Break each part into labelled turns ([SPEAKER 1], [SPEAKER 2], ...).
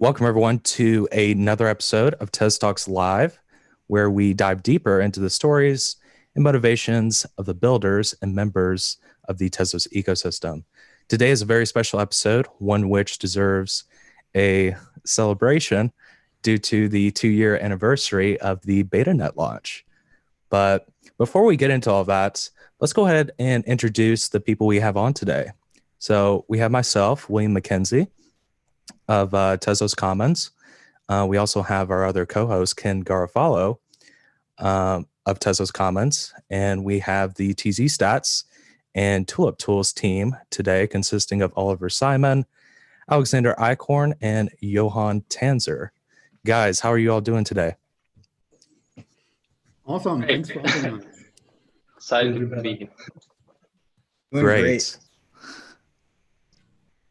[SPEAKER 1] Welcome, everyone, to another episode of TezTalks Live, where we dive deeper into the stories and motivations of the builders and members of the Tezos ecosystem. Today is a very special episode, one which deserves a celebration due to the 2-year anniversary of the BetaNet launch. But before we get into all that, let's go ahead and introduce the people we have on today. So we have myself, William McKenzie, of Tezos Commons. We also have our other co-host, Ken Garofalo, of Tezos Commons. And we have the TzStats and Tulip Tools team today, consisting of Oliver Simon, Alexander Eichhorn, and Johann Tanzer. Guys, how are you all doing today?
[SPEAKER 2] Awesome.
[SPEAKER 3] Great.
[SPEAKER 2] Thanks for having us.
[SPEAKER 3] Excited to be here.
[SPEAKER 1] Great.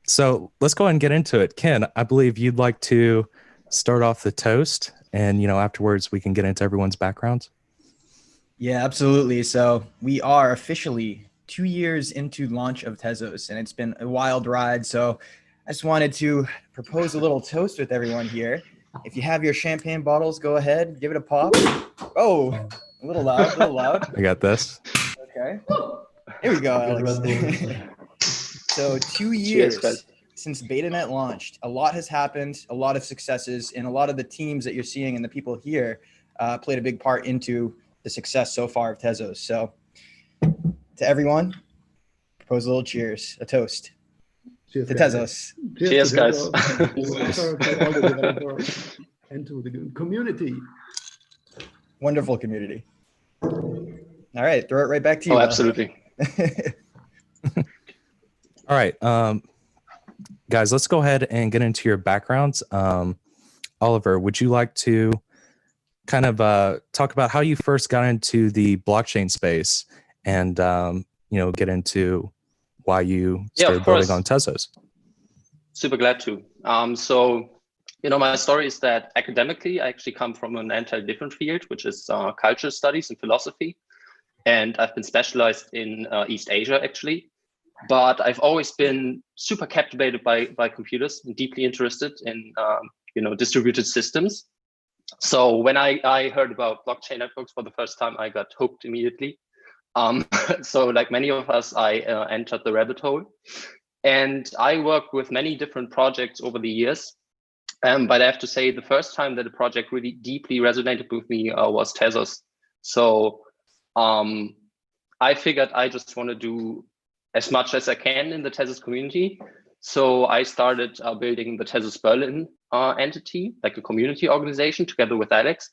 [SPEAKER 1] So let's go ahead and get into it. Ken, I believe you'd like to start off the toast, and afterwards we can get into everyone's backgrounds.
[SPEAKER 4] Yeah, absolutely. So we are officially 2 years into launch of Tezos, and it's been a wild ride. So I just wanted to propose a little toast with everyone here. If you have your champagne bottles, go ahead, give it a pop. Oh, a little loud.
[SPEAKER 1] I got this.
[SPEAKER 4] Okay. Here we go, Alex. So 2 years since BetaNet launched, a lot has happened, a lot of successes, and a lot of the teams that you're seeing and the people here played a big part into the success so far of Tezos. So to everyone, propose a little cheers, a toast
[SPEAKER 2] Cheers,
[SPEAKER 4] to
[SPEAKER 2] guys.
[SPEAKER 4] Tezos.
[SPEAKER 3] Cheers, guys.
[SPEAKER 2] To all the developers and to the community.
[SPEAKER 4] Wonderful community. All right, throw it right back to you.
[SPEAKER 3] Oh, absolutely.
[SPEAKER 1] All right, guys, let's go ahead and get into your backgrounds. Oliver, would you like to kind of talk about how you first got into the blockchain space and, get into why you started building on Tezos?
[SPEAKER 3] Super glad to. My story is that academically, I actually come from an entirely different field, which is cultural studies and philosophy. And I've been specialized in East Asia, actually. But I've always been super captivated by computers and deeply interested in, distributed systems. So when I heard about blockchain networks for the first time, I got hooked immediately. So like many of us, I entered the rabbit hole. And I worked with many different projects over the years. But I have to say, the first time that a project really deeply resonated with me was Tezos. So I figured I just want to do as much as I can in the Tezos community. So I started building the Tezos Berlin entity, like a community organization together with Alex.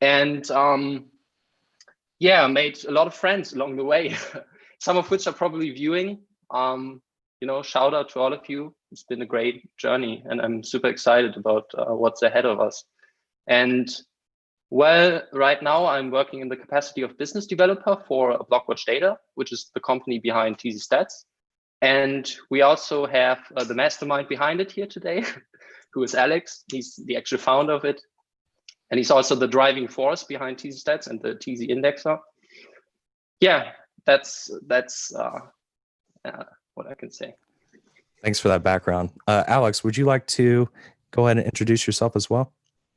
[SPEAKER 3] And made a lot of friends along the way, some of which are probably viewing. Shout out to all of you. It's been a great journey and I'm super excited about what's ahead of us. And well, right now I'm working in the capacity of business developer for Blockwatch Data, which is the company behind TzStats. And we also have the mastermind behind it here today, who is Alex. He's the actual founder of it. And he's also the driving force behind TzStats and the TZ indexer. Yeah, that's what I can say.
[SPEAKER 1] Thanks for that background. Alex, would you like to go ahead and introduce yourself as well?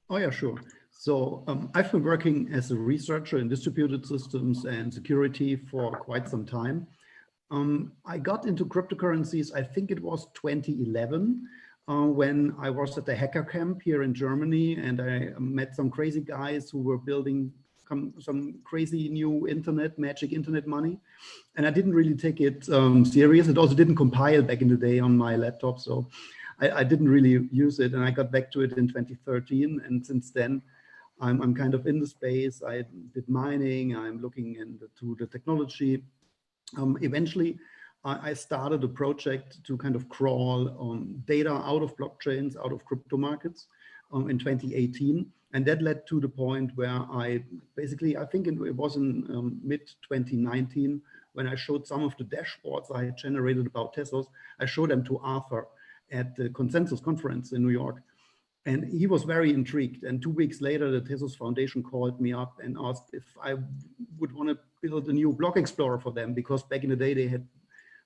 [SPEAKER 2] Oh, yeah, sure. So I've been working as a researcher in distributed systems and security for quite some time. I got into cryptocurrencies, I think it was 2011, when I was at the hacker camp here in Germany, and I met some crazy guys who were building some crazy new magic internet money. And I didn't really take it serious. It also didn't compile back in the day on my laptop, so I didn't really use it. And I got back to it in 2013, and since then, I'm kind of in the space. I did mining, I'm looking into the technology. Eventually, I started a project to kind of crawl data out of blockchains, out of crypto markets in 2018. And that led to the point where I think it was in mid-2019, when I showed some of the dashboards I had generated about Tezos. I showed them to Arthur at the Consensus conference in New York. And he was very intrigued. And 2 weeks later, the Tezos Foundation called me up and asked if I would want to build a new block explorer for them, because back in the day, they had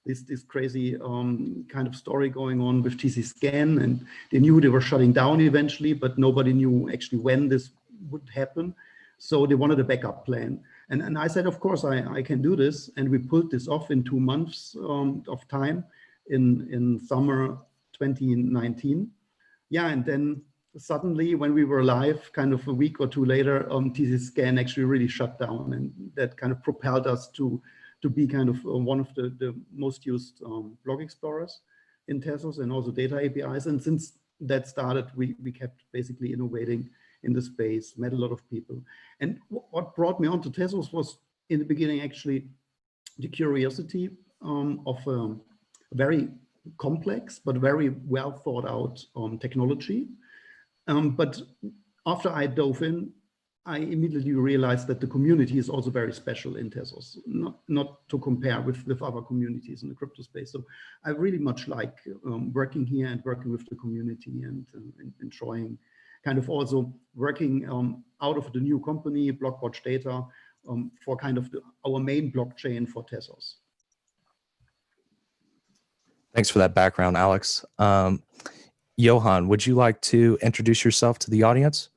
[SPEAKER 2] this crazy kind of story going on with TC-scan, and they knew they were shutting down eventually, but nobody knew actually when this would happen. So they wanted a backup plan. And I said, of course, I can do this. And we pulled this off in 2 months of time in summer 2019. Yeah, and then suddenly when we were live, kind of a week or two later, TC-scan actually really shut down. And that kind of propelled us to be kind of one of the most used blog explorers in Tezos and also data APIs. And since that started, we kept basically innovating in the space, met a lot of people. And what brought me onto Tezos was in the beginning actually the curiosity of a very complex but very well thought out technology. But after I dove in, I immediately realized that the community is also very special in Tezos, not to compare with other communities in the crypto space. So I really much like working here and working with the community and enjoying kind of also working out of the new company, Blockwatch Data, for kind of our main blockchain for Tezos.
[SPEAKER 1] Thanks for that background, Alex. Johann, would you like to introduce yourself to the audience?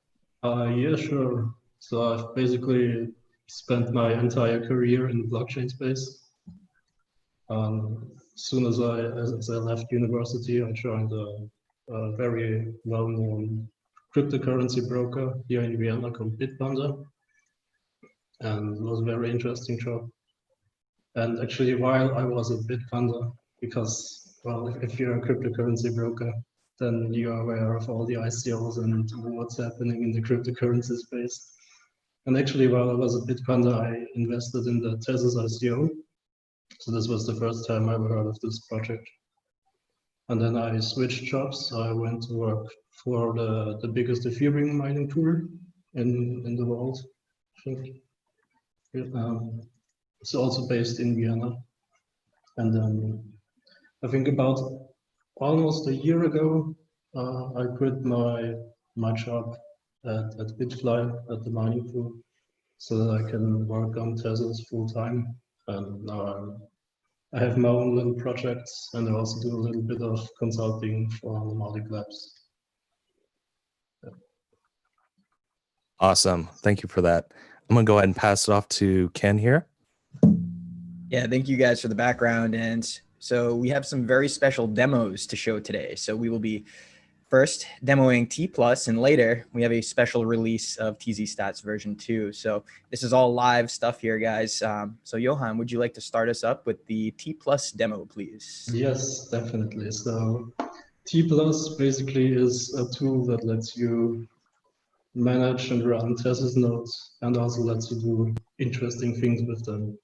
[SPEAKER 5] Yeah, sure. So I've basically spent my entire career in the blockchain space. As soon as I left university, I joined a very well-known cryptocurrency broker here in Vienna called Bitpanda, and it was a very interesting job. And actually, while I was at Bitpanda, because, well, if you're a cryptocurrency broker, then you're aware of all the ICOs and what's happening in the cryptocurrency space. And actually, while I was at Bitpanda, I invested in the Tezos ICO. So this was the first time I ever heard of this project. And then I switched jobs. I went to work for the biggest Ethereum mining tool in the world, I think. It's also based in Vienna. And then I think about almost a year ago, I quit my job at Bitfly at the mining pool so that I can work on Tezos full time. And now I have my own little projects, and I also do a little bit of consulting for Nomadic Labs. Yeah.
[SPEAKER 1] Awesome. Thank you for that. I'm going to go ahead and pass it off to Ken here.
[SPEAKER 4] Yeah, thank you guys for the background. And so we have some very special demos to show today. So we will be first demoing T+, and later we have a special release of TzStats version 2. So this is all live stuff here, guys. So Johann, would you like to start us up with the T+ demo, please?
[SPEAKER 5] Yes, definitely. So T+ basically is a tool that lets you manage and run Tezos nodes and also lets you do interesting things with them.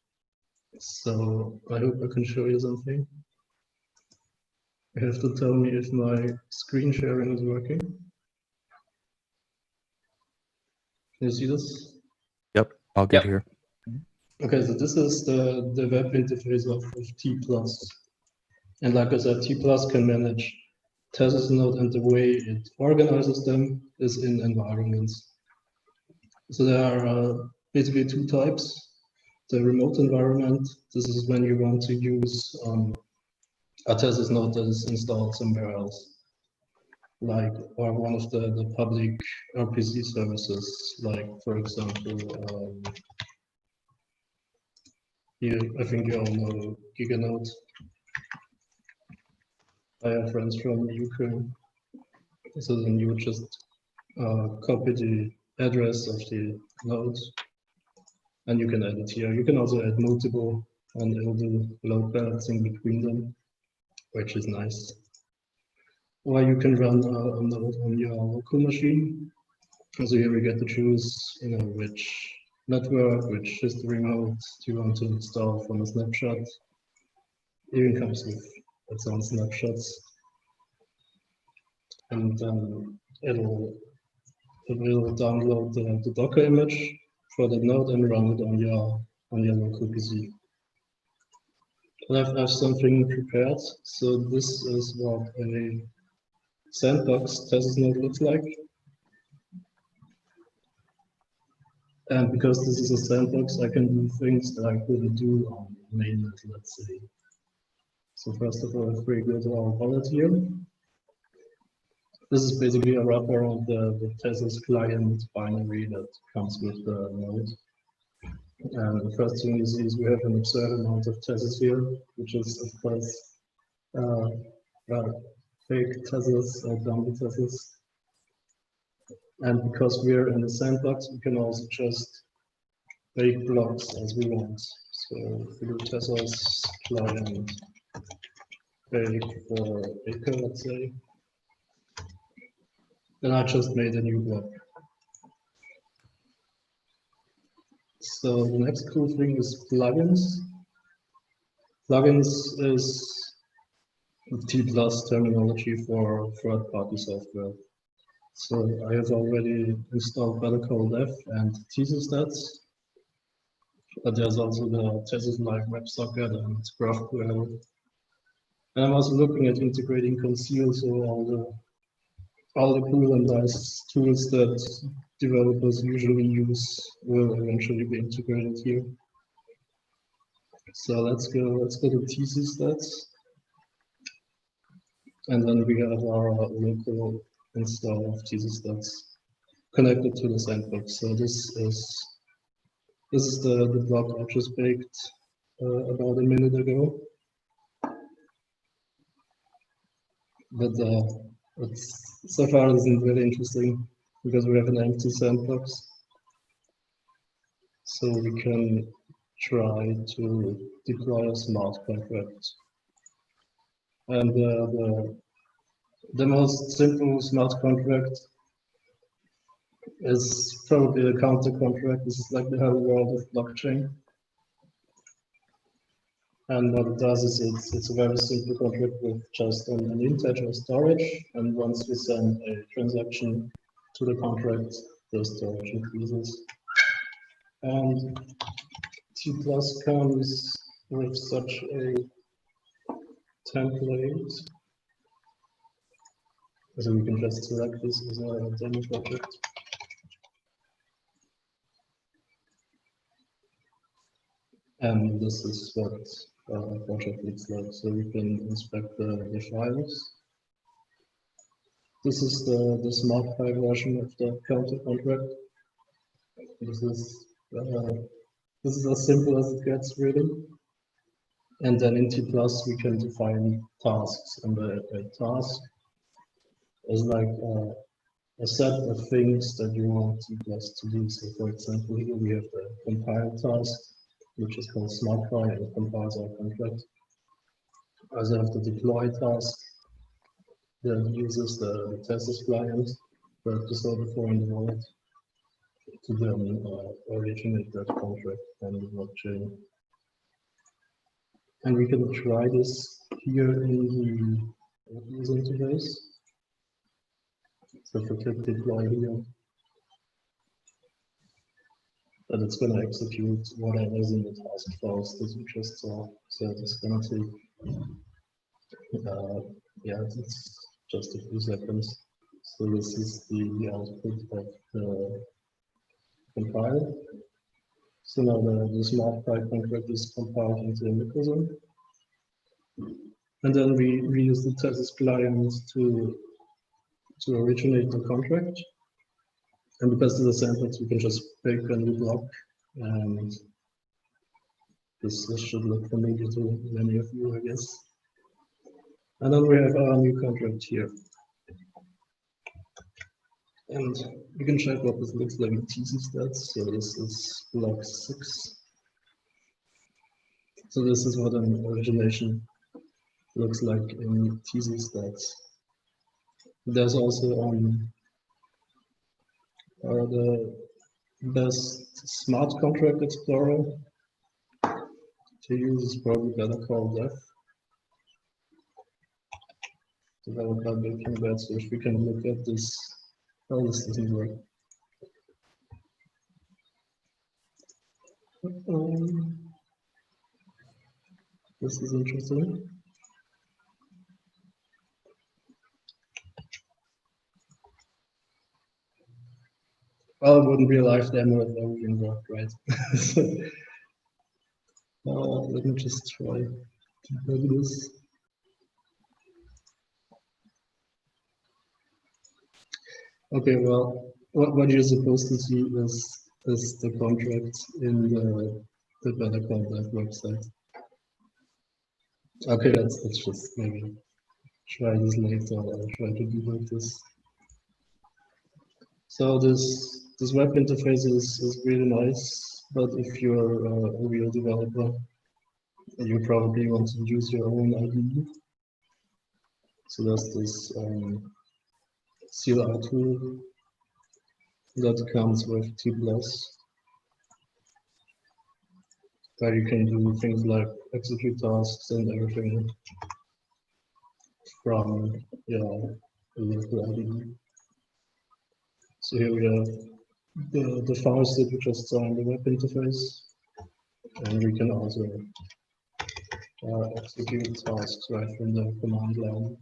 [SPEAKER 5] So I hope I can show you something. You have to tell me if my screen sharing is working. Can you see this?
[SPEAKER 1] Yep, all good here.
[SPEAKER 5] Okay, so this is the web interface of T+. And like I said, T+ can manage Tezos node, and the way it organizes them is in environments. So there are basically 2 types. The remote environment, this is when you want to use a Tezos node that is installed somewhere else, like, or one of the public RPC services, like, for example, here, I think you all know Giganode. I have friends from Ukraine, so then you would just copy the address of the node, and you can add it here. You can also add multiple, and it'll do load balancing between them, which is nice. Or you can run a node on your local machine. So here we get to choose, which network, which history mode do you want to install from a snapshot. Even comes with its own snapshots. And then it will download the Docker image for the node and run it on your local PC. And I have something prepared. So this is what a sandbox Tezos node looks like. And because this is a sandbox, I can do things that I couldn't do on mainnet, let's say. So first of all, if we go to our wallet here, this is basically a wrapper of the Tezos client binary that comes with the node. And the first thing you see is we have an absurd amount of Tezos here, which is of course fake Tezos or dummy Tezos. And because we're in the sandbox, we can also just make blocks as we want. So if we do Tezos client fake for acre, let's say, then I just made a new block. So the next cool thing is plugins. Plugins is T+ terminology for third-party software. So I have already installed Better Call Dev and TzStats, but there's also the Tezos like WebSocket and GraphQL. And I'm also looking at integrating Conceal, so all the cool and nice tools that developers usually use will eventually be integrated here. So let's go to TzStats. And then we have our local install of TzStats connected to the sandbox. So this is the block I just baked about a minute ago. But so far it isn't really interesting because we have an empty sandbox. So we can try to deploy a smart contract. And the most simple smart contract is probably a counter contract. This is like the whole world of blockchain. And what it does is it's a very simple contract with just an integer storage. And once we send a transaction to the contract, the storage increases. And T+ comes with such a template. So we can just select this as a demo project. And this is what our project looks like. So we can inspect the files. This is the smart file version of the counter contract. This is as simple as it gets, really. And then in T+ we can define tasks, and a task is like a set of things that you want T+ to do. So for example, here we have the compile task, which is called SmartFile, and it compiles our contract. I also have the deploy task that uses the Tezos client that we saw before in the wallet to then originate that contract on the blockchain. And we can try this here in the user interface. So if we click deploy here, then it's going to execute whatever is in the task files that we just saw. So it's going to take, it's just a few seconds. So this is the output of the compile. So now the smart file contract is compiled into a mechanism. And then we use the Tezos client to originate the contract. And because this is a sandbox, we can just pick a new block, and this should look familiar to many of you, I guess. And then we have our new contract here. And you can check what this looks like in TzStats. So this is block 6. So this is what an origination looks like in TzStats. There's also the best smart contract explorer to use is probably Better Call Dev. Developed by Baking Bad, so if we can look at this, oh, this doesn't work. This is interesting. Well, it wouldn't be a live demo if everything worked, right? Let me just try to do this. Okay, well, what you're supposed to see is the contract in the Better Call Dev website. Okay, let's just maybe try this later or try to debug this. So this web interface is really nice, but if you're a real developer, you probably want to use your own IDE. So there's this CLI tool that comes with T+, where you can do things like execute tasks and everything from your local IDE. So here we have the files that we just saw in the web interface, and we can also execute tasks right from the command line.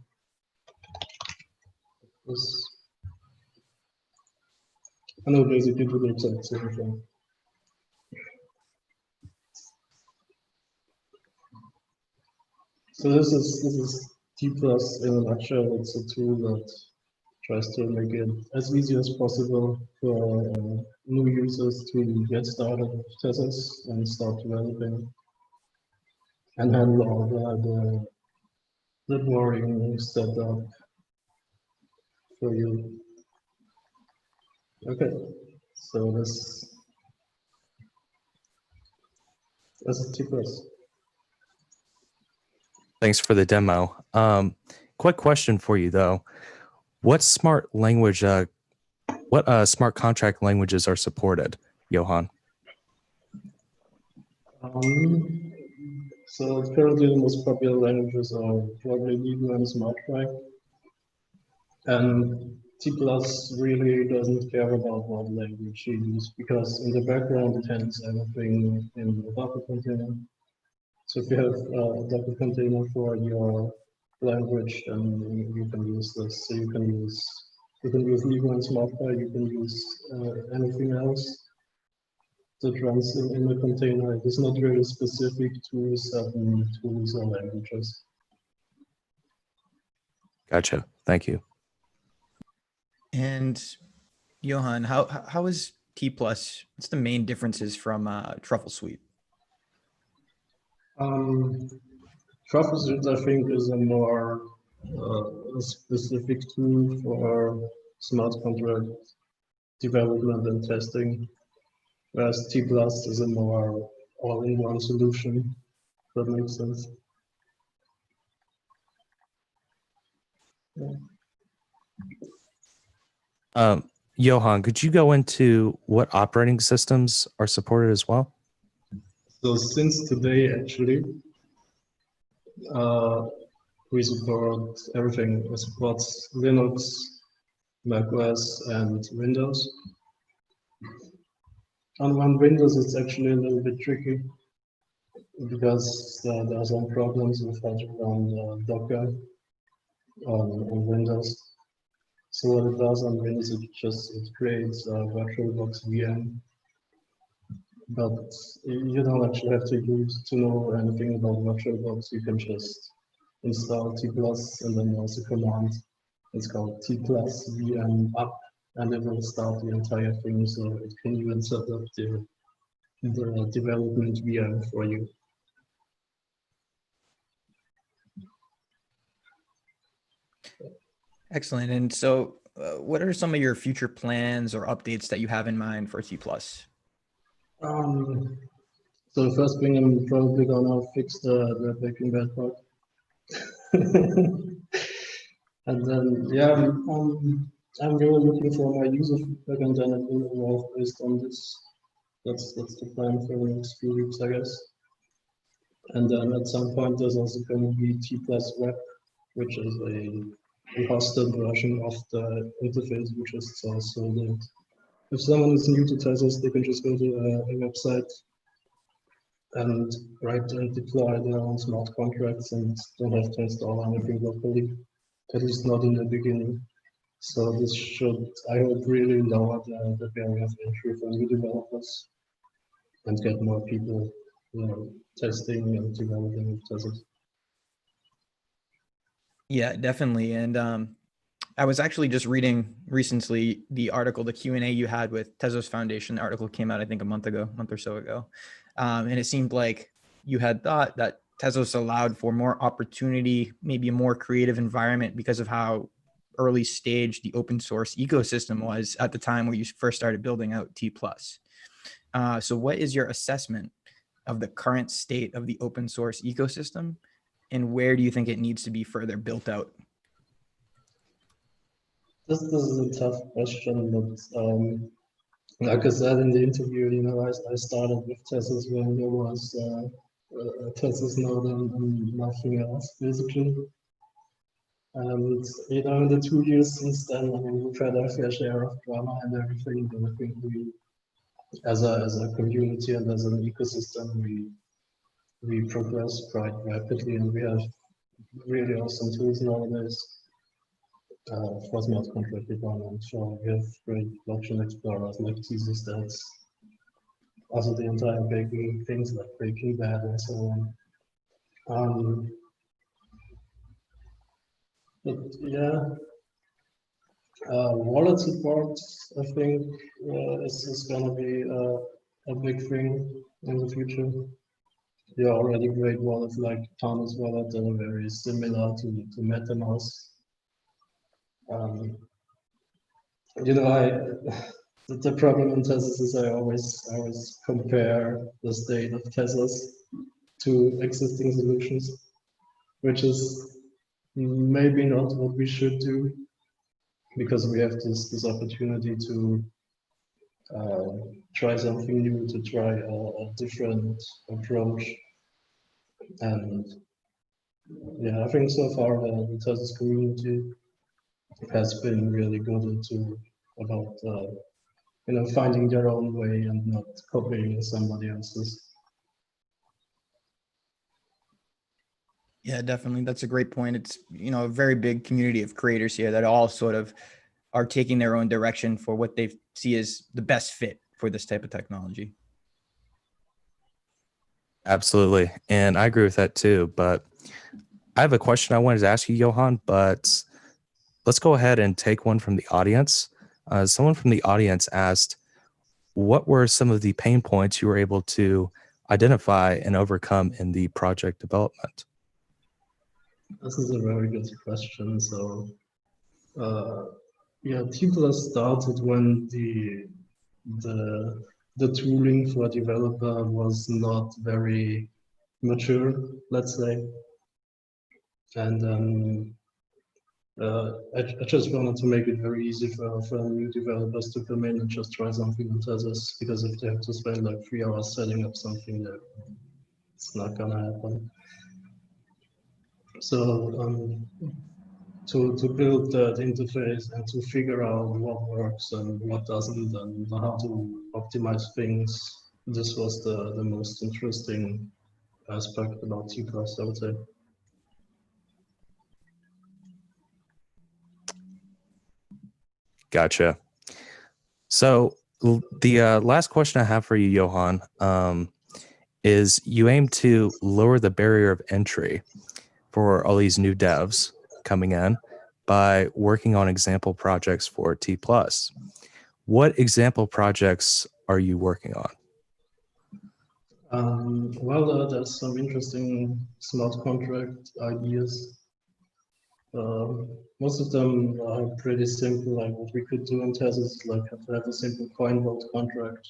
[SPEAKER 5] I know basically do the exact same thing. So this is T+ in a nutshell. It's a tool that tries to make it as easy as possible for new users to get started with Tezos and start developing and handle all the boring setup for you. Okay, so this is T+.
[SPEAKER 1] Thanks for the demo. Quick question for you though. What smart contract languages are supported, Johann?
[SPEAKER 5] So currently the most popular languages are probably Ligo and SmartRight. And T+ really doesn't care about what language you use because in the background it handles everything in a Docker container. So if you have a Docker container for your language, then you can use this. So you can use Ligo and SmartRight, you can use anything else that runs in the container. It is not really specific to certain tools or languages.
[SPEAKER 1] Gotcha. Thank you.
[SPEAKER 4] And Johann, how is T+? What's the main differences from Truffle Suite?
[SPEAKER 5] Truffle Suite, I think, is a more specific tool for smart contract development and testing, whereas T+ is a more all-in-one solution. If that makes sense. Yeah.
[SPEAKER 1] Johann, could you go into what operating systems are supported as well?
[SPEAKER 5] So since today, actually, we support everything. We support Linux, macOS, and Windows. On Windows, it's actually a little bit tricky because there are some problems with how to run Docker on Windows. So what it does on Windows, it creates a VirtualBox VM, but you don't actually have to know anything about VirtualBox. You can just install T+ and then there's a command. It's called T+ VM up, and it will start the entire thing. So it can even set up the development VM for you.
[SPEAKER 4] Excellent. And so what are some of your future plans or updates that you have in mind for T+?
[SPEAKER 5] So the first thing, I'm probably gonna fix the Breaking Bad bug. And then, yeah, I'm really looking for my user feedback and then it will evolve based on this. That's the plan for the next few weeks, I guess. And then at some point, there's also going to be T+ Web, which is a hosted version of the interface we just saw. So that if someone is new to Tezos, they can just go to a website and write and deploy their own smart contracts and don't have to install anything locally, at least not in the beginning. So this should, I hope, really lower the barrier of entry for new developers and get more people, testing and developing with Tezos.
[SPEAKER 4] Yeah, definitely. And I was actually just reading recently the article, the Q&A you had with Tezos Foundation. The article came out, I think, a month or so ago. And it seemed like you had thought that Tezos allowed for more opportunity, maybe a more creative environment because of how early stage the open source ecosystem was at the time where you first started building out T+. So what is your assessment of the current state of the open source ecosystem, and where do you think it needs to be further built out?
[SPEAKER 5] This is a tough question, but like I said in the interview, I started with Tezos when there was a Tezos node and nothing else, basically. And in the 2 years since then, we've had our fair share of drama and everything, but I think we, as a community and as an ecosystem, we progress quite rapidly, and we have really awesome tools nowadays for smart contract deployment. So we have great blockchain explorers like TzStats, also the entire baking things like Baking Bad and so on. But yeah, wallet support, I think, is going to be a big thing in the future. There are already great wallets like Tanzer wallet that are very similar to MetaMask. The problem in Tezos is I always compare the state of Tezos to existing solutions, which is maybe not what we should do, because we have this opportunity to try something new, to try a different approach. And yeah, I think so far the Tezos community has been really good about finding their own way and not copying somebody else's.
[SPEAKER 4] Yeah, definitely. That's a great point. It's, a very big community of creators here that all sort of are taking their own direction for what they see as the best fit for this type of technology.
[SPEAKER 1] Absolutely. And I agree with that too. But I have a question I wanted to ask you, Johann, but let's go ahead and take one from the audience. Someone from the audience asked, what were some of the pain points you were able to identify and overcome in the project development?
[SPEAKER 5] This is a very good question. So, yeah, T+ started when the tooling for a developer was not very mature, let's say. And I just wanted to make it very easy for new developers to come in and just try something on Tezos, because if they have to spend like 3 hours setting up something, it's not gonna happen. So to build that interface and to figure out what works and what doesn't and how to optimize things, this was the most interesting aspect about T+, I would say.
[SPEAKER 1] Gotcha. So the last question I have for you, Johann, is you aim to lower the barrier of entry for all these new devs coming in by working on example projects for T+. What example projects are you working on?
[SPEAKER 5] Well, there's some interesting smart contract ideas. Most of them are pretty simple. Like what we could do in Tezos is like have a simple coin vote contract,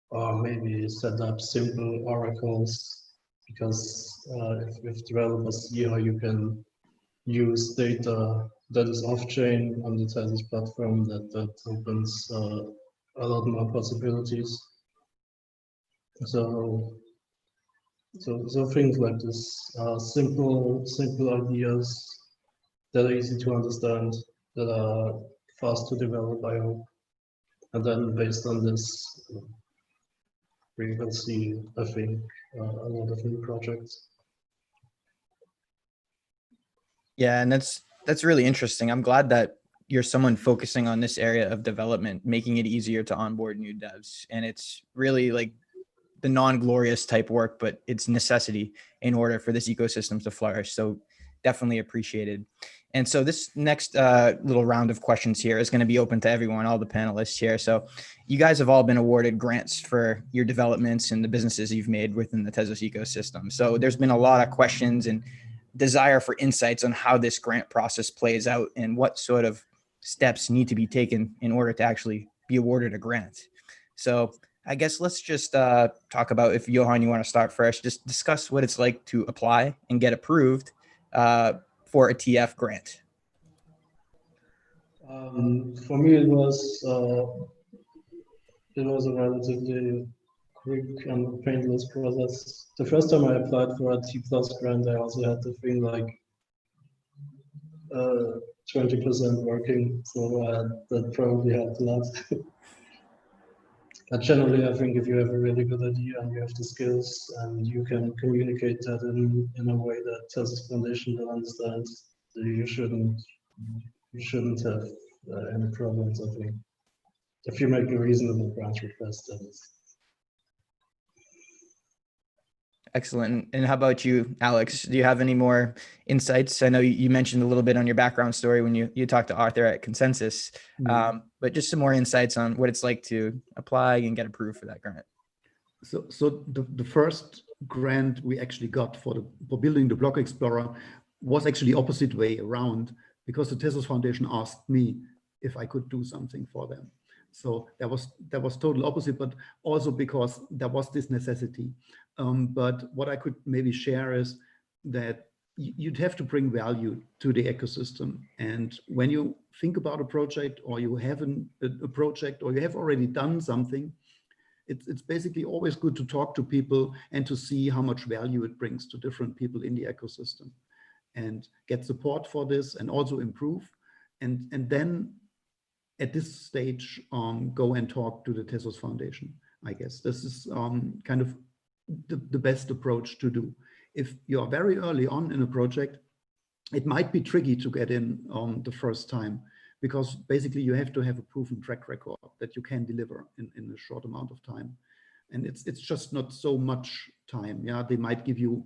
[SPEAKER 5] or maybe set up simple oracles, because if developers see how you can use data that is off-chain on the Tezos platform, that opens a lot more possibilities. So things like this, simple ideas that are easy to understand, that are fast to develop, I hope. And then based on this, we will see, I think, a lot of new projects.
[SPEAKER 4] Yeah, and that's really interesting. I'm glad that you're someone focusing on this area of development, making it easier to onboard new devs. And it's really like the non-glorious type work, but it's necessity in order for this ecosystem to flourish. So definitely appreciated. And so this next little round of questions here is going to be open to everyone, all the panelists here. So you guys have all been awarded grants for your developments and the businesses you've made within the Tezos ecosystem. So there's been a lot of questions and desire for insights on how this grant process plays out and what sort of steps need to be taken in order to actually be awarded a grant. So I guess let's just talk about, if Johann, you want to start first, just discuss what it's like to apply and get approved for a TF grant.
[SPEAKER 5] For me, it was a relatively quick and painless process. The first time I applied for a T+ grant, I also had the thing like 20% working, so that probably helped a lot. But generally, I think if you have a really good idea and you have the skills and you can communicate that in a way that Tezos Foundation will understand, you shouldn't have any problems, I think. If you make a reasonable grant request, that is.
[SPEAKER 4] Excellent. And how about you, Alex? Do you have any more insights? I know you mentioned a little bit on your background story when you talked to Arthur at Consensus, but just some more insights on what it's like to apply and get approved for that grant.
[SPEAKER 2] So the first grant we actually got for building the Block Explorer was actually opposite way around, because the Tezos Foundation asked me if I could do something for them. So that was total opposite, but also because there was this necessity. But what I could maybe share is that you'd have to bring value to the ecosystem. And when you think about a project, or you have a project, or you have already done something, it's basically always good to talk to people and to see how much value it brings to different people in the ecosystem, and get support for this and also improve. And then at this stage, go and talk to the Tezos Foundation. I guess this is kind of the best approach to do. If you are very early on in a project, it might be tricky to get in the first time, because basically you have to have a proven track record that you can deliver in a short amount of time. And it's just not so much time. Yeah, they might give you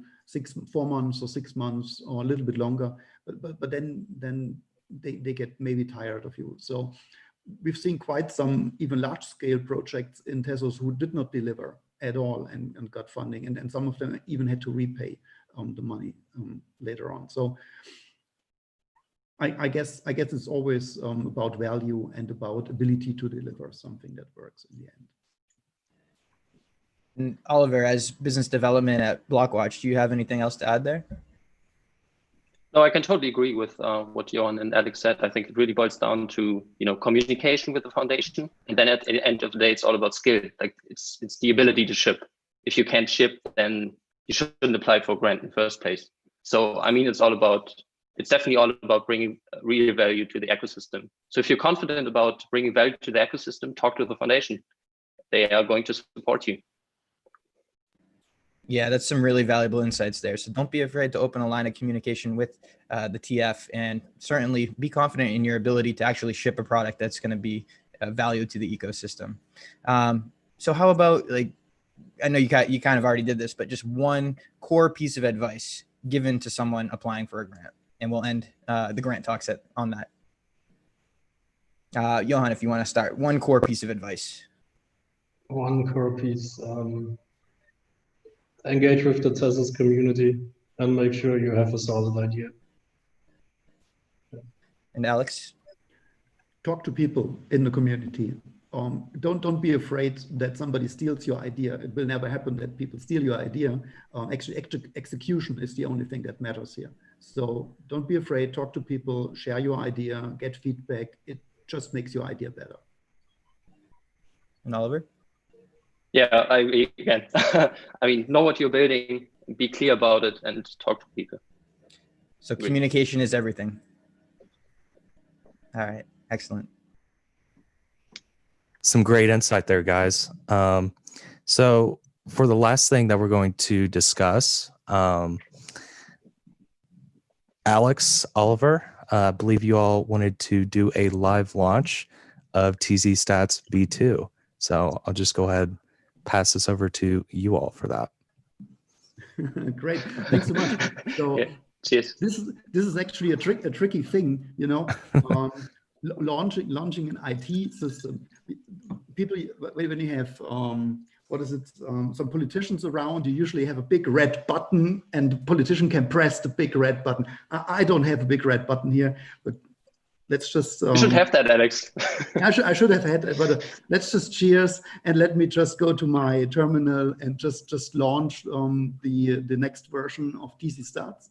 [SPEAKER 2] 4 months or 6 months or a little bit longer, but then they get maybe tired of you. So we've seen quite some even large scale projects in Tezos who did not deliver at all and got funding, and some of them even had to repay the money later on. So I guess it's always about value and about ability to deliver something that works in the end.
[SPEAKER 4] And Oliver, as business development at Blockwatch, do you have anything else to add there?
[SPEAKER 3] No, I can totally agree with what Johann and Alex said. I think it really boils down to, communication with the foundation, and then at the end of the day, it's all about skill. Like it's the ability to ship. If you can't ship, then you shouldn't apply for a grant in the first place. So I mean, it's definitely all about bringing real value to the ecosystem. So if you're confident about bringing value to the ecosystem, talk to the foundation. They are going to support you.
[SPEAKER 4] Yeah, that's some really valuable insights there. So don't be afraid to open a line of communication with the TF, and certainly be confident in your ability to actually ship a product that's going to be value to the ecosystem. So how about, like, I know you kind of already did this, but just one core piece of advice given to someone applying for a grant, and we'll end the grant talks on that. Johann, if you want to start, one core piece of advice.
[SPEAKER 5] One core piece. Engage with the Tezos community and make sure you have a solid idea.
[SPEAKER 4] And Alex?
[SPEAKER 2] Talk to people in the community. Don't be afraid that somebody steals your idea. It will never happen that people steal your idea. Actually, execution is the only thing that matters here. So don't be afraid, talk to people, share your idea, get feedback. It just makes your idea better.
[SPEAKER 4] And Oliver?
[SPEAKER 3] Yeah, I agree again. I mean, know what you're building, be clear about it, and talk to people.
[SPEAKER 4] So communication is everything. All right, excellent.
[SPEAKER 1] Some great insight there, guys. So for the last thing that we're going to discuss, Alex, Oliver, I believe you all wanted to do a live launch of TzStats V2. So I'll just go ahead, pass this over to you all for that.
[SPEAKER 2] Great, thanks so much. So
[SPEAKER 3] Cheers.
[SPEAKER 2] This is actually a tricky thing, you know. Launching an IT system. People, when you have some politicians around, you usually have a big red button, and the politician can press the big red button. I don't have a big red button here, but let's just.
[SPEAKER 3] You should have that, Alex.
[SPEAKER 2] I should have had it, but let's just cheers, and let me just go to my terminal and just launch the next version of TzStats.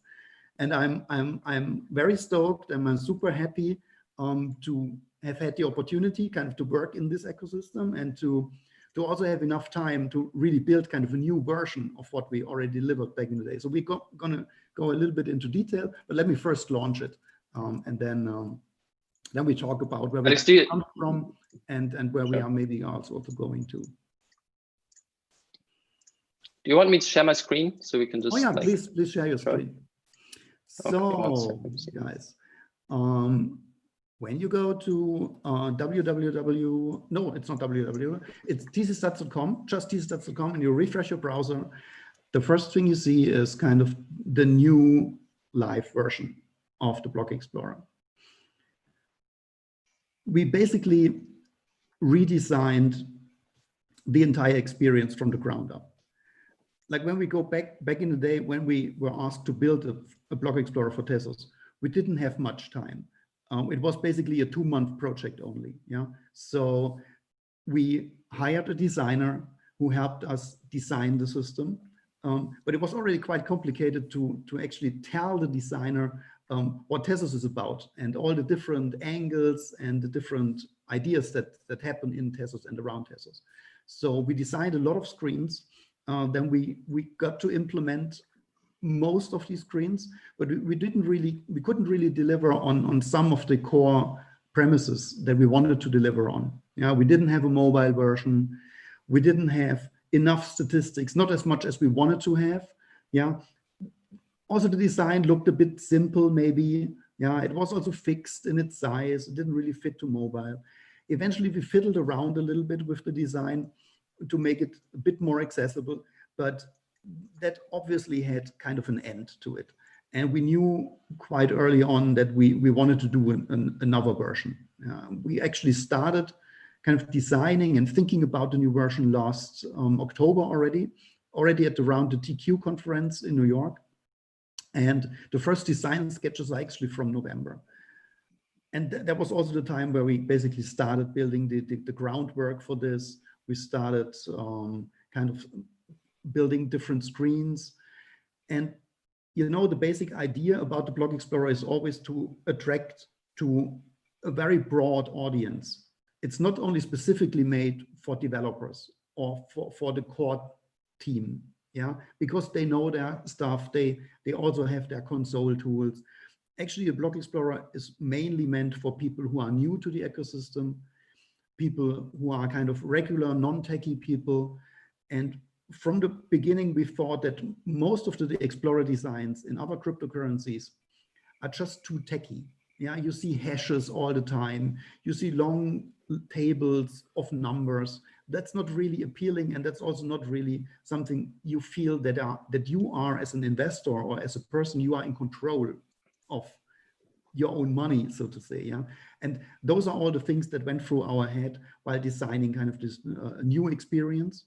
[SPEAKER 2] And I'm very stoked, and I'm super happy to have had the opportunity kind of to work in this ecosystem, and to also have enough time to really build kind of a new version of what we already delivered back in the day. So we're gonna go a little bit into detail, but let me first launch it, and then we talk about where
[SPEAKER 3] Alex,
[SPEAKER 2] we come from and where we are maybe also going to.
[SPEAKER 3] Do you want me to share my screen so we can just?
[SPEAKER 2] Oh yeah, please share your screen. So,
[SPEAKER 3] okay,
[SPEAKER 2] guys, when you go to no, it's not www, it's TzStats.com, just TzStats.com, and you refresh your browser, the first thing you see is kind of the new live version of the Block Explorer. We basically redesigned the entire experience from the ground up. Like when we go back in the day, when we were asked to build a Block Explorer for Tezos, we didn't have much time. It was basically a 2-month project only. Yeah. So we hired a designer who helped us design the system. But it was already quite complicated to actually tell the designer what Tezos is about, and all the different angles and the different ideas that happen in Tezos and around Tezos. So we designed a lot of screens. Then we got to implement most of these screens, but we couldn't really deliver on some of the core premises that we wanted to deliver on. Yeah, we didn't have a mobile version. We didn't have enough statistics, not as much as we wanted to have. Yeah. Also, the design looked a bit simple, maybe. Yeah, it was also fixed in its size. It didn't really fit to mobile. Eventually, we fiddled around a little bit with the design to make it a bit more accessible, but that obviously had kind of an end to it. And we knew quite early on that we wanted to do another version. We actually started kind of designing and thinking about the new version last October already at around the TQ conference in New York. And the first design sketches are actually from November. And that was also the time where we basically started building the groundwork for this. We started kind of building different screens. And you know, the basic idea about the Block Explorer is always to attract to a very broad audience. It's not only specifically made for developers or for the core team, yeah, because they know their stuff. They also have their console tools. Actually, the Block Explorer is mainly meant for people who are new to the ecosystem, people who are kind of regular non-techie people. And from the beginning, we thought that most of the Explorer designs in other cryptocurrencies are just too techie. Yeah, you see hashes all the time. You see long tables of numbers. That's not really appealing, and that's also not really something you feel that you are, as an investor or as a person, you are in control of your own money, so to say. Yeah, and those are all the things that went through our head while designing kind of this new experience.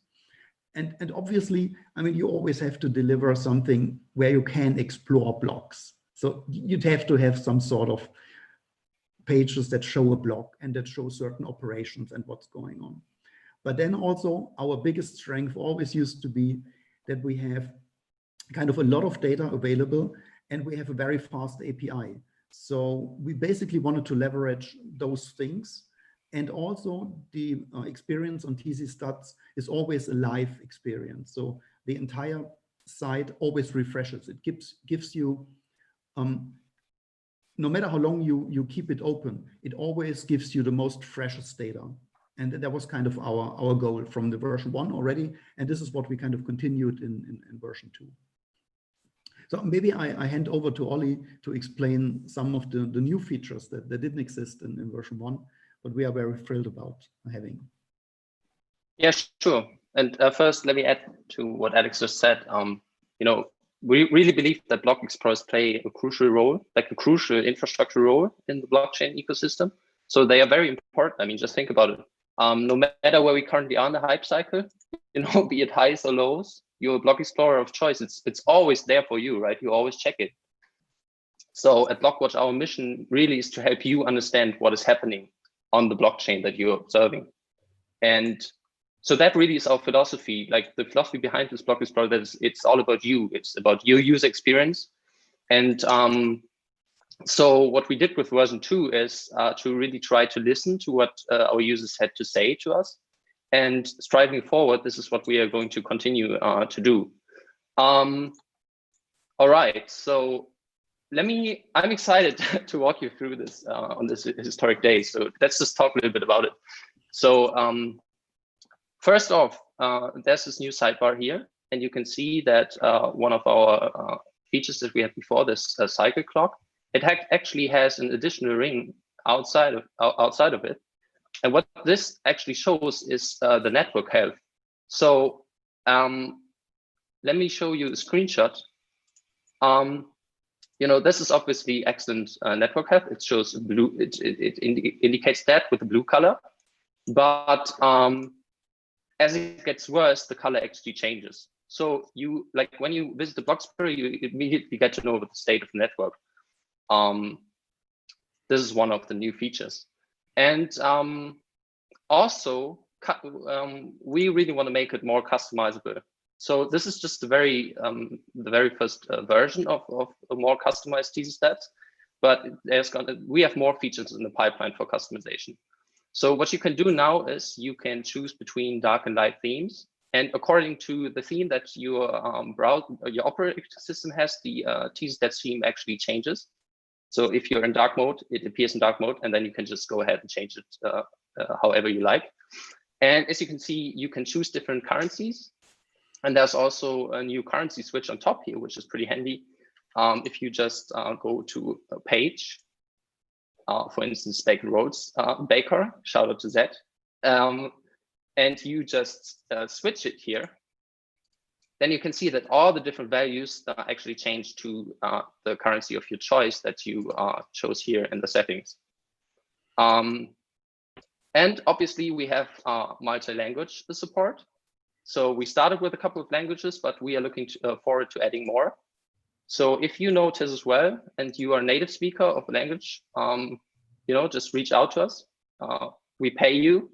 [SPEAKER 2] And obviously, I mean, you always have to deliver something where you can explore blocks. So you'd have to have some sort of pages that show a block and that show certain operations and what's going on. But then also our biggest strength always used to be that we have kind of a lot of data available, and we have a very fast API. So we basically wanted to leverage those things. And also the experience on TzStats is always a live experience. So the entire site always refreshes. It gives you, no matter how long you keep it open, it always gives you the most freshest data. And that was kind of our goal from the version 1 already. And this is what we kind of continued in version 2. So maybe I hand over to Ollie to explain some of the new features that didn't exist in version 1, but we are very thrilled about having.
[SPEAKER 3] Yeah, sure. And first, let me add to what Alex just said. You know, we really believe that block explorers play a crucial role, like a crucial infrastructure role in the blockchain ecosystem. So they are very important. I mean, just think about it. No matter where we currently are in the hype cycle, be it highs or lows, your block explorer of choice, it's always there for you, right? You always check it. So at Blockwatch, our mission really is to help you understand what is happening on the blockchain that you're observing. And so that really is our philosophy. Like the philosophy behind this block explorer, that is, it's all about you. It's about your user experience. And so what we did with version 2 is to really try to listen to what our users had to say to us. And striving forward, this is what we are going to continue to do. All right, so I'm excited to walk you through this on this historic day. So let's just talk a little bit about it. So first off, there's this new sidebar here, and you can see that one of our features that we had before, this cycle clock, it actually has an additional ring outside of it. And what this actually shows is the network health. So let me show you a screenshot. This is obviously excellent network health. It shows blue. It indicates that with the blue color. But as it gets worse, the color actually changes. So when you visit the Blocksphere, you immediately get to know the state of the network. This is one of the new features. And also, we really want to make it more customizable. So this is just the very first version of a more customized TzStats, but we have more features in the pipeline for customization. So what you can do now is you can choose between dark and light themes, and according to the theme that your operating system has, the TzStats theme actually changes. So if you're in dark mode, it appears in dark mode, and then you can just go ahead and change it however you like. And as you can see, you can choose different currencies. And there's also a new currency switch on top here, which is pretty handy. If you just go to a page, for instance, Baker, shout out to Zed, and you just switch it here, then you can see that all the different values actually change to the currency of your choice that you chose here in the settings. And obviously, we have multi-language support. So we started with a couple of languages, but we are looking forward to adding more. So if you know Tezos well and you are a native speaker of a language, just reach out to us. We pay you.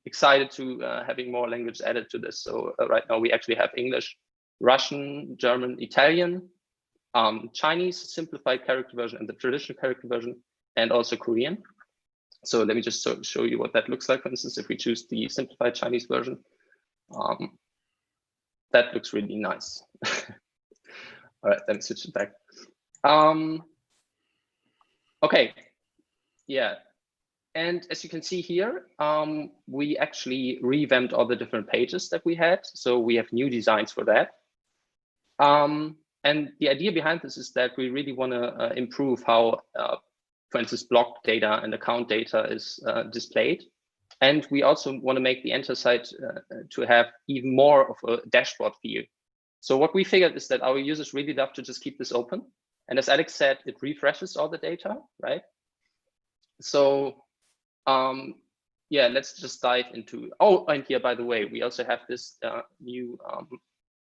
[SPEAKER 3] Excited to having more language added to this. So right now we actually have English, Russian, German, Italian, Chinese, simplified character version and the traditional character version, and also Korean. So let me just show you what that looks like. For instance, if we choose the simplified Chinese version, that looks really nice. All right, let me switch it back. Okay, yeah. And as you can see here, we actually revamped all the different pages that we had. So we have new designs for that. And the idea behind this is that we really want to improve how, for instance, block data and account data is displayed. And we also want to make the enter site to have even more of a dashboard feel. So what we figured is that our users really love to just keep this open. And as Alex said, it refreshes all the data, right? So yeah, let's just dive into, oh, and here, by the way, we also have this new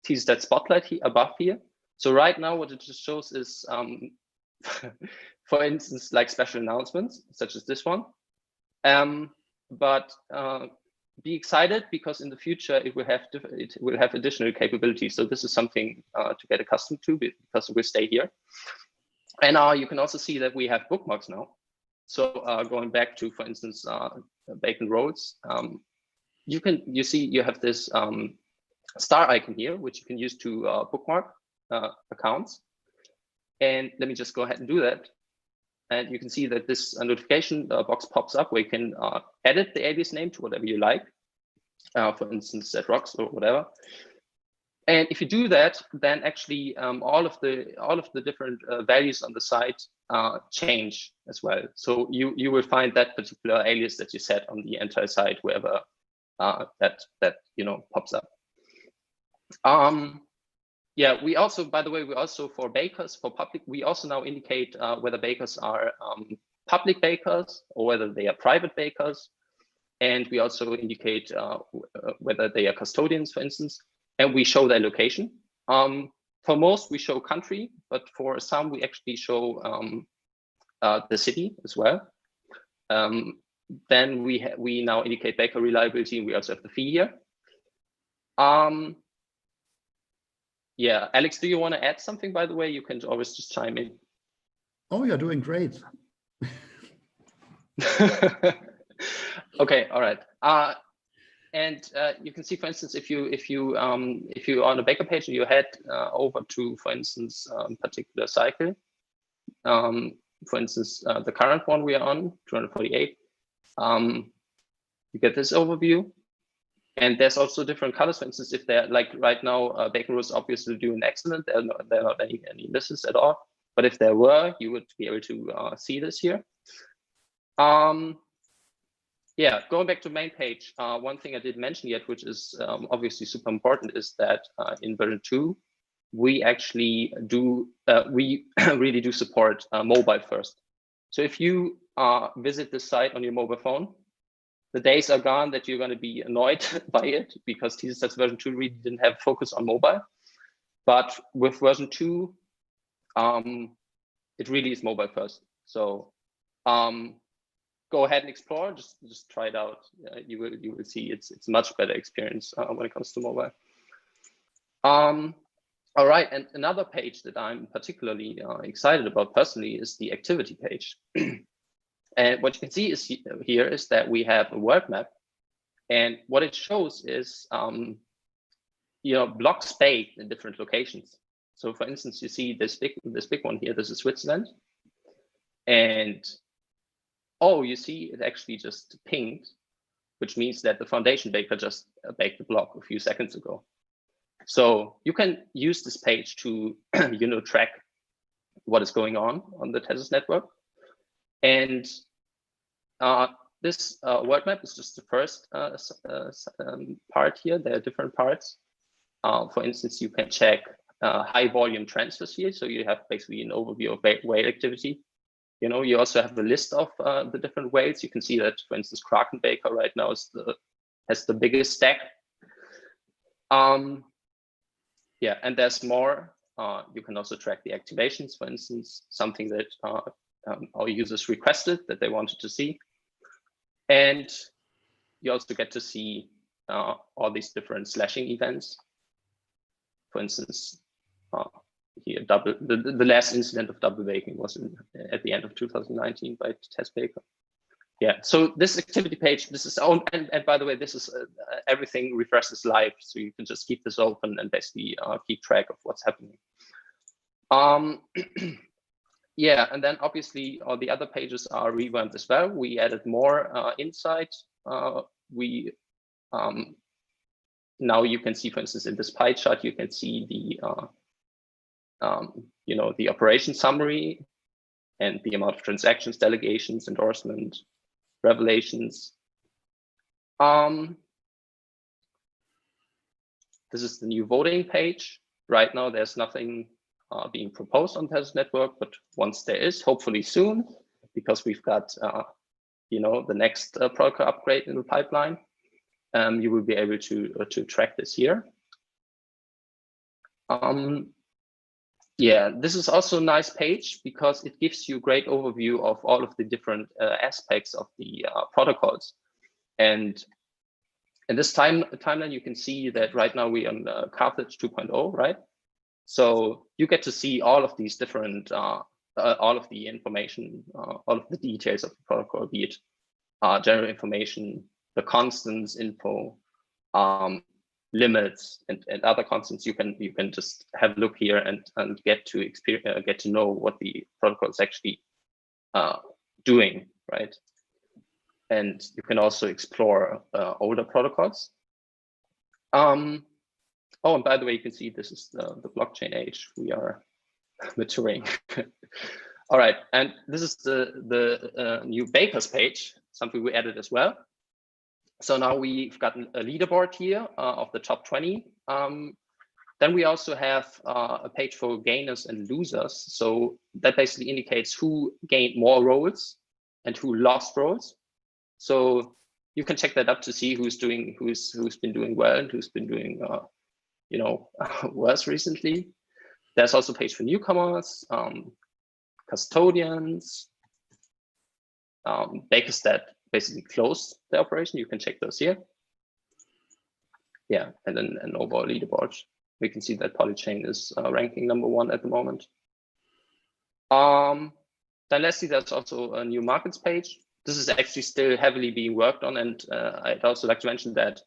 [SPEAKER 3] Tsat Spotlight here above here. So right now, what it just shows is, for instance, like special announcements, such as this one. But be excited, because in the future it will have additional capabilities. So this is something to get accustomed to, because it will stay here. And you can also see that we have bookmarks now. So going back to, for instance, Bacon Roads, you see you have this star icon here, which you can use to bookmark accounts. And let me just go ahead and do that. And you can see that this notification box pops up where you can edit the alias name to whatever you like, for instance, ZRocks or whatever. And if you do that, then actually all of the different values on the site change as well. So you will find that particular alias that you set on the entire site wherever that pops up. Yeah, we also, by the way, we also for bakers, for public, we also now indicate whether bakers are public bakers or whether they are private bakers. And we also indicate whether they are custodians, for instance, and we show their location. For most, we show country, but for some, we actually show the city as well. Then we now indicate baker reliability, and we also have the fee here. Yeah, Alex, do you want to add something, by the way? You can always just chime in.
[SPEAKER 2] Oh, you're doing great.
[SPEAKER 3] Okay, all right. And you can see, for instance, if you on a baker page and you head over to, for instance, particular cycle, for instance, the current one we are on, 248, you get this overview. And there's also different colors. For instance, if they're like right now, baker rows obviously doing excellent. There are not any misses at all. But if there were, you would be able to see this here. Yeah, going back to main page, one thing I didn't mention yet, which is obviously super important, is that in version 2, we actually do, we really do support mobile first. So if you visit the site on your mobile phone, the days are gone that you're going to be annoyed by it, because TzStats version 2 really didn't have focus on mobile. But with version 2, it really is mobile first. So go ahead and explore. Just try it out. You will see it's a much better experience when it comes to mobile. All right, and another page that I'm particularly excited about personally is the activity page. And what you can see is here is that we have a world map, and what it shows is blocks baked in different locations. So for instance, you see this big one here. This is Switzerland, and oh, you see it actually just pinged, which means that the foundation baker just baked the block a few seconds ago. So you can use this page to track what is going on the Tezos network. And this world map is just the first part here. There are different parts. For instance, you can check high volume transfers here. So you have basically an overview of whale activity. You also have a list of the different whales. You can see that, for instance, Kraken Baker right now has the biggest stack. Yeah, and there's more. You can also track the activations, for instance, something that our users requested that they wanted to see. And you also get to see all these different slashing events. For instance, here the last incident of double baking was at the end of 2019 by Test Baker. Yeah, so this activity page, this is own, and by the way, this is everything refreshes live, so you can just keep this open and basically keep track of what's happening. Yeah, and then obviously all the other pages are revamped as well. We added more insight. We now you can see, for instance, in this pie chart, you can see the operation summary and the amount of transactions, delegations, endorsement, revelations. This is the new voting page. Right now, there's nothing being proposed on Tezos network, but once there is, hopefully soon, because we've got the next protocol upgrade in the pipeline, you will be able to track this here. Yeah, this is also a nice page because it gives you a great overview of all of the different aspects of the protocols. And in this timeline, you can see that right now we're on Carthage 2.0, right? So you get to see all of these different, all of the information, all of the details of the protocol, be it general information, the constants info, limits, and other constants. You can just have a look here and get to know what the protocol is actually doing, right? And you can also explore older protocols. Oh, and by the way, you can see this is the blockchain age. We are maturing. All right, and this is the new bakers page, something we added as well. So now we've got a leaderboard here of the top 20 Then we also have a page for gainers and losers. So that basically indicates who gained more roles and who lost roles. So you can check that up to see who's been doing well and who's been doing worse recently. There's also a page for newcomers, custodians, bakers that basically closed the operation. You can check those here. Yeah, and then an overall leaderboard. We can see that Polychain is ranking #1 at the moment. Then lastly, there's also a new markets page. This is actually still heavily being worked on, and I'd also like to mention that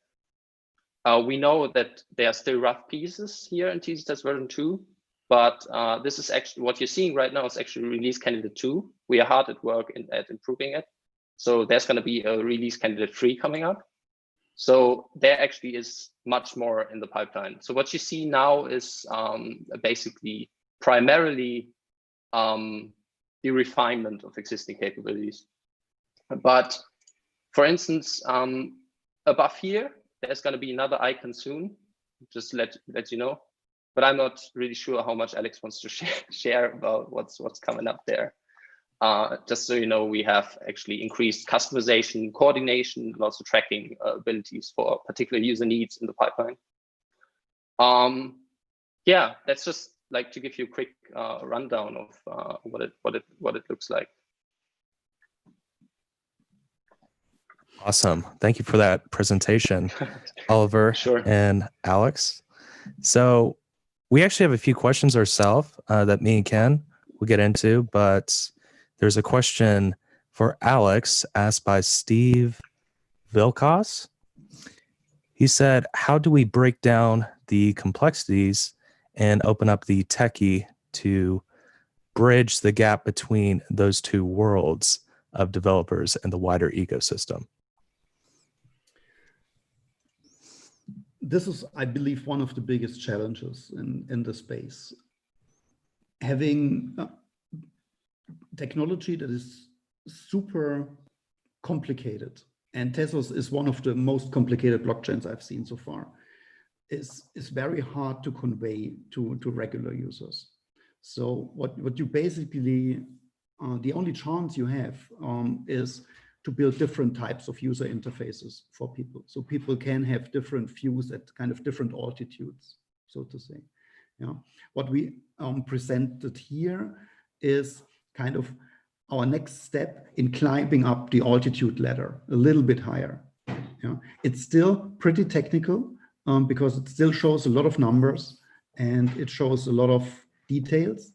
[SPEAKER 3] we know that there are still rough pieces here in TzStats version 2, but this is actually what you're seeing right now is actually release candidate 2. We are hard at work at improving it. So there's going to be a release candidate 3 coming up. So there actually is much more in the pipeline. So what you see now is basically primarily the refinement of existing capabilities. But for instance, above here, there's going to be another icon soon, just to let you know. But I'm not really sure how much Alex wants to share about what's coming up there. Just so you know, we have actually increased customization, coordination, and also tracking abilities for particular user needs in the pipeline. Yeah, that's just like to give you a quick rundown of what it looks like.
[SPEAKER 1] Awesome. Thank you for that presentation, Oliver
[SPEAKER 3] Sure.
[SPEAKER 1] and Alex. So we actually have a few questions ourselves that me and Ken will get into, but there's a question for Alex asked by Steve Vilkos. He said, how do we break down the complexities and open up the techie to bridge the gap between those two worlds of developers and the wider ecosystem?
[SPEAKER 2] This is, I believe, one of the biggest challenges in the space. Having technology that is super complicated, and Tezos is one of the most complicated blockchains I've seen so far, is very hard to convey to regular users. So what you basically, the only chance you have is to build different types of user interfaces for people. So people can have different views at kind of different altitudes, so to say. Yeah. What we presented here is kind of our next step in climbing up the altitude ladder a little bit higher. Yeah. It's still pretty technical because it still shows a lot of numbers and it shows a lot of details.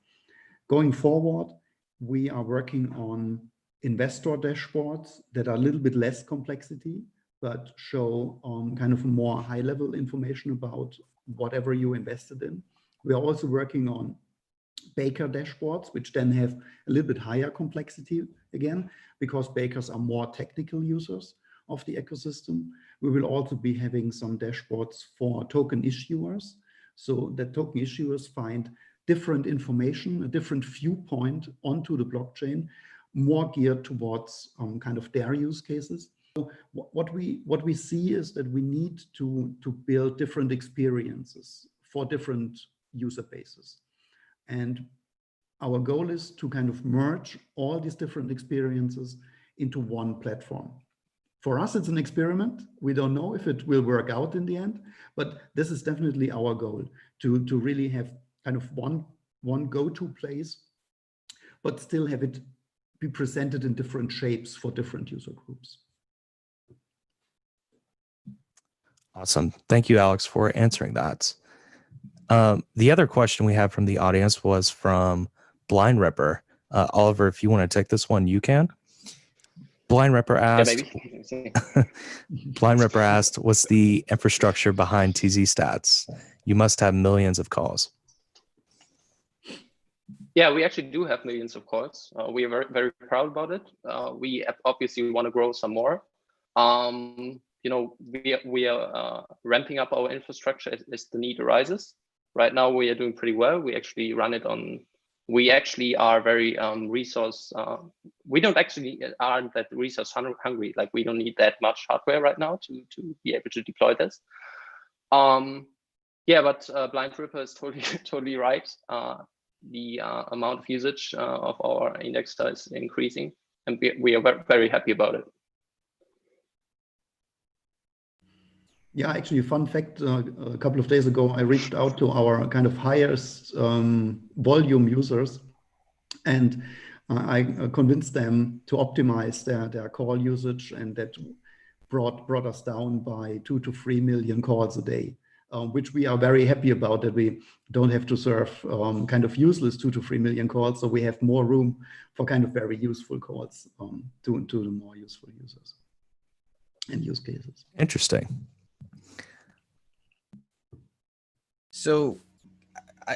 [SPEAKER 2] Going forward, we are working on investor dashboards that are a little bit less complexity, but show kind of more high-level information about whatever you invested in. We are also working on baker dashboards, which then have a little bit higher complexity again, because bakers are more technical users of the ecosystem. We will also be having some dashboards for token issuers, so that token issuers find different information, a different viewpoint onto the blockchain, more geared towards kind of their use cases. So what we see is that we need to build different experiences for different user bases. And our goal is to kind of merge all these different experiences into one platform. For us, it's an experiment. We don't know if it will work out in the end, but this is definitely our goal, to really have kind of one go-to place, but still have it be presented in different shapes for different user groups.
[SPEAKER 1] Awesome. Thank you, Alex, for answering that. The other question we have from the audience was from Blind Ripper. Oliver, if you want to take this one, you can. Blind Ripper asked, Blind Ripper asked, what's the infrastructure behind TzStats? You must have millions of calls.
[SPEAKER 3] Yeah, we actually do have millions of calls. We are very, very proud about it. We obviously want to grow some more. You know, we are ramping up our infrastructure as the need arises. Right now, we are doing pretty well. We actually run it on. We actually are very resource. We aren't that resource hungry. Like, we don't need that much hardware right now to be able to deploy this. Yeah, but Blind Ripper is totally totally right. The amount of usage of our index is increasing, and we are very happy about it.
[SPEAKER 2] Yeah, actually, fun fact, a couple of days ago, I reached out to our kind of highest volume users, and I convinced them to optimize their call usage, and that brought us down by 2 to 3 million calls a day, which we are very happy about, that we don't have to serve kind of useless 2 to 3 million calls, so we have more room for kind of very useful calls to the more useful users and use cases.
[SPEAKER 1] Interesting.
[SPEAKER 4] So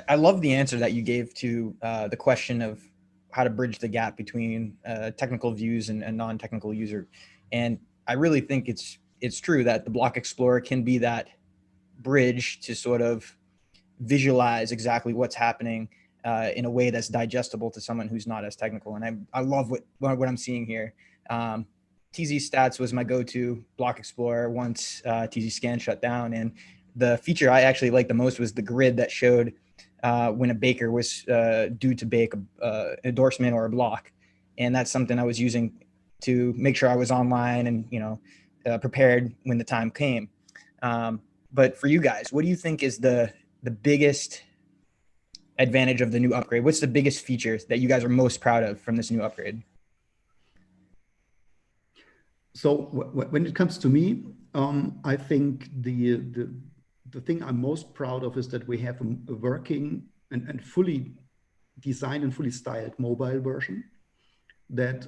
[SPEAKER 4] I love the answer that you gave to the question of how to bridge the gap between technical views and non-technical user. And I really think it's true that the Block Explorer can be that bridge to sort of visualize exactly what's happening in a way that's digestible to someone who's not as technical. And I love what I'm seeing here. TzStats was my go-to Block Explorer once TzScan shut down. And the feature I actually liked the most was the grid that showed when a baker was due to bake an endorsement or a block. And that's something I was using to make sure I was online and, prepared when the time came. But for you guys, what do you think is the biggest advantage of the new upgrade? What's the biggest feature that you guys are most proud of from this new upgrade?
[SPEAKER 2] So when it comes to me, I think the thing I'm most proud of is that we have a working and fully designed and fully styled mobile version that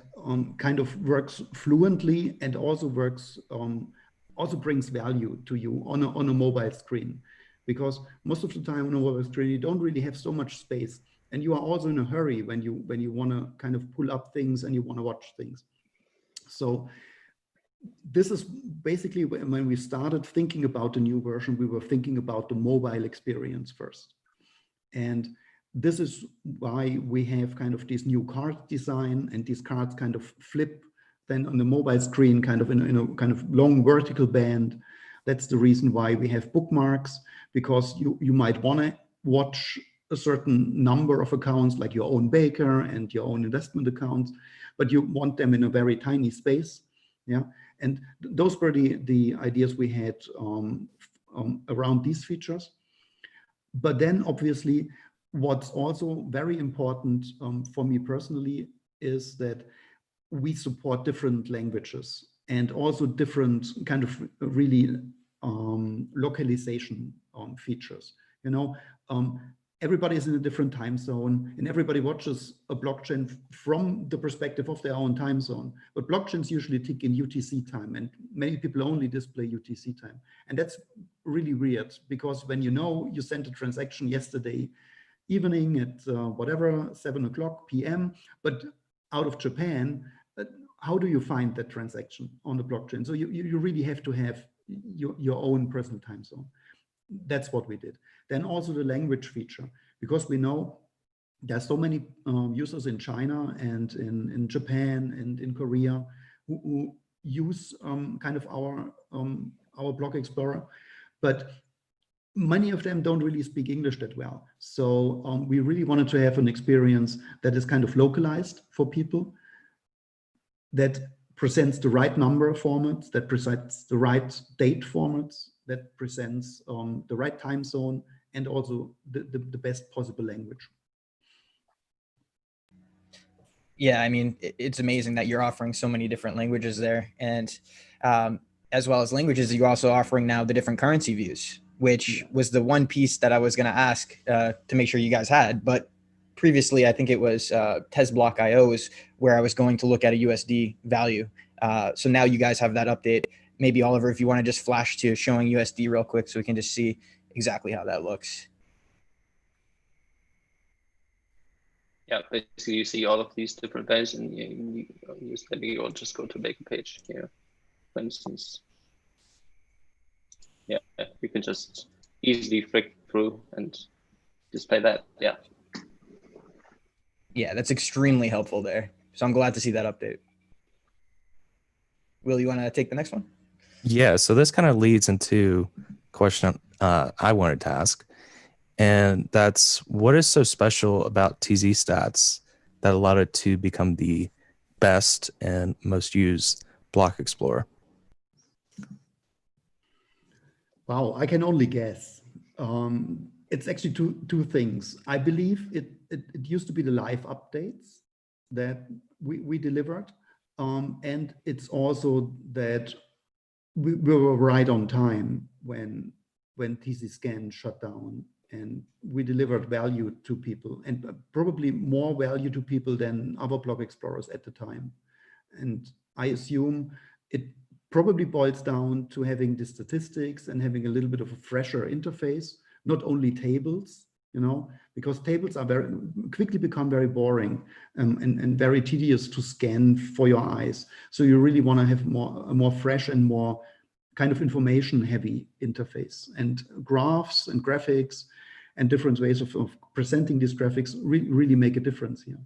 [SPEAKER 2] kind of works fluently and also works also brings value to you on a mobile screen, because most of the time on a mobile screen you don't really have so much space, and you are also in a hurry when you want to kind of pull up things and you want to watch things. So this is basically when we started thinking about the new version, we were thinking about the mobile experience first. And this is why we have kind of this new card design, and these cards kind of flip then on the mobile screen kind of in a kind of long vertical band. That's the reason why we have bookmarks, because you might want to watch a certain number of accounts, like your own baker and your own investment accounts, but you want them in a very tiny space. Yeah. And those were the ideas we had around these features. But then obviously, what's also very important for me personally is that we support different languages and also different kind of really localization features. Everybody is in a different time zone, and everybody watches a blockchain from the perspective of their own time zone. But blockchains usually tick in UTC time, and many people only display UTC time. And that's really weird, because when you sent a transaction yesterday evening at whatever, 7 o'clock p.m., but out of Japan, how do you find that transaction on the blockchain? So you really have to have your own personal time zone. That's what we did. Then also the language feature, because we know there's so many users in China and in Japan and in Korea who use kind of our Block Explorer, but many of them don't really speak English that well. So we really wanted to have an experience that is kind of localized for people, that presents the right number of formats, that presents the right date formats, that presents the right time zone, and also the best possible language.
[SPEAKER 4] Yeah, I mean, it's amazing that you're offering so many different languages there. And as well as languages, you're also offering now the different currency views, which was the one piece that I was going to ask to make sure you guys had. But previously, I think it was TezBlock.io is where I was going to look at a USD value. So now you guys have that update. Maybe Oliver, if you want to just flash to showing USD real quick so we can just see exactly how that looks.
[SPEAKER 3] Yeah, basically you see all of these different values, and you'll just go to Baker page here, for instance. Yeah, you can just easily flick through and display that. Yeah.
[SPEAKER 4] Yeah, that's extremely helpful there. So I'm glad to see that update. Will, you want to take the next one?
[SPEAKER 1] Yeah, so this kind of leads into question I wanted to ask. And that's, what is so special about TzStats that allowed it to become the best and most used block explorer?
[SPEAKER 2] Wow, I can only guess. It's actually two things. I believe it used to be the live updates that we delivered. And it's also that we were right on time when TzScan shut down, and we delivered value to people, and probably more value to people than other block explorers at the time. And I assume it probably boils down to having the statistics and having a little bit of a fresher interface, not only tables, you know, because tables are very quickly become very boring and very tedious to scan for your eyes. So you really want to have a more fresh and more kind of information heavy interface, and graphs and graphics and different ways of presenting these graphics really make a difference here.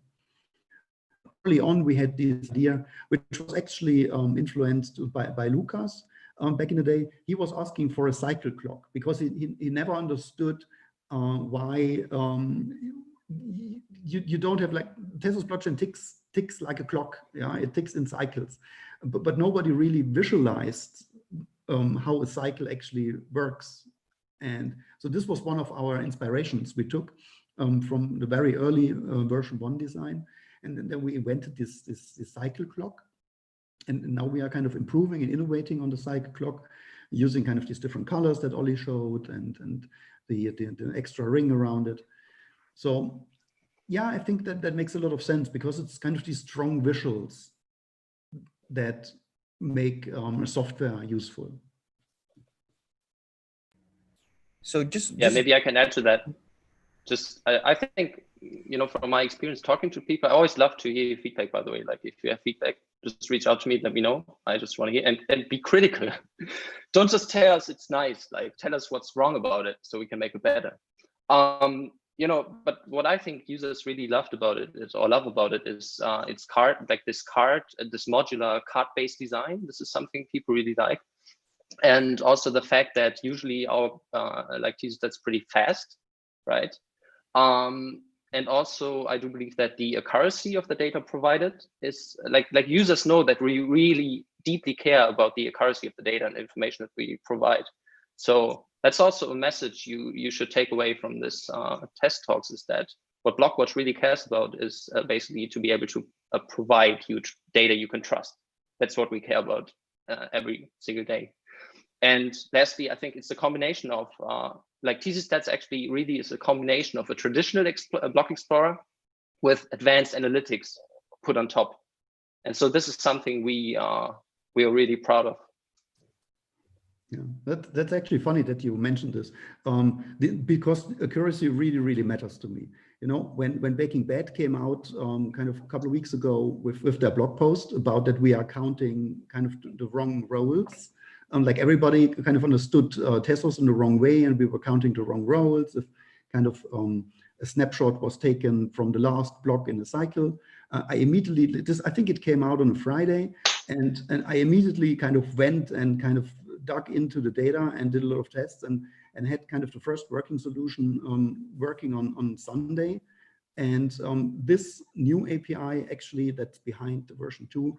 [SPEAKER 2] Early on, we had this idea, which was actually influenced by Lucas back in the day. He was asking for a cycle clock because he never understood why you don't have, like, Tezos blockchain ticks like a clock. Yeah, it ticks in cycles, but nobody really visualized how a cycle actually works. And so this was one of our inspirations we took from the very early version 1 design. And then we invented this cycle clock. And now we are kind of improving and innovating on the cycle clock, using kind of these different colors that Ollie showed, and the extra ring around it. So yeah, I think that makes a lot of sense, because it's kind of these strong visuals that make software useful.
[SPEAKER 4] So just
[SPEAKER 3] maybe I can add to that. I think, you know, from my experience talking to people, I always love to hear feedback, by the way. Like, if you have feedback, just reach out to me, let me know. I just want to hear, and be critical. Don't just tell us it's nice, like, tell us what's wrong about it so we can make it better. You know, but what I think users really love about it is its card, like this modular card-based design. This is something people really like. And also the fact that usually our like TzStats pretty fast, right? And also I do believe that the accuracy of the data provided is like users know that we really deeply care about the accuracy of the data and information that we provide. So that's also a message you should take away from this TezTalks, is that what Blockwatch really cares about is basically to be able to provide huge data you can trust. That's what we care about every single day. And lastly, I think it's a combination of like TzStats actually really is a combination of a traditional block explorer with advanced analytics put on top. And so this is something we are really proud of.
[SPEAKER 2] Yeah, that's actually funny that you mentioned this, because accuracy really matters to me. You know, when Baking Bad came out kind of a couple of weeks ago with their blog post about that we are counting kind of the wrong roles. Like, everybody kind of understood Tezos in the wrong way, and we were counting the wrong roles. If kind of a snapshot was taken from the last block in the cycle, I immediately, I think it came out on a Friday, and I immediately kind of went and kind of dug into the data and did a lot of tests, and had kind of the first working solution working on Sunday. And this new API, actually, that's behind the version 2,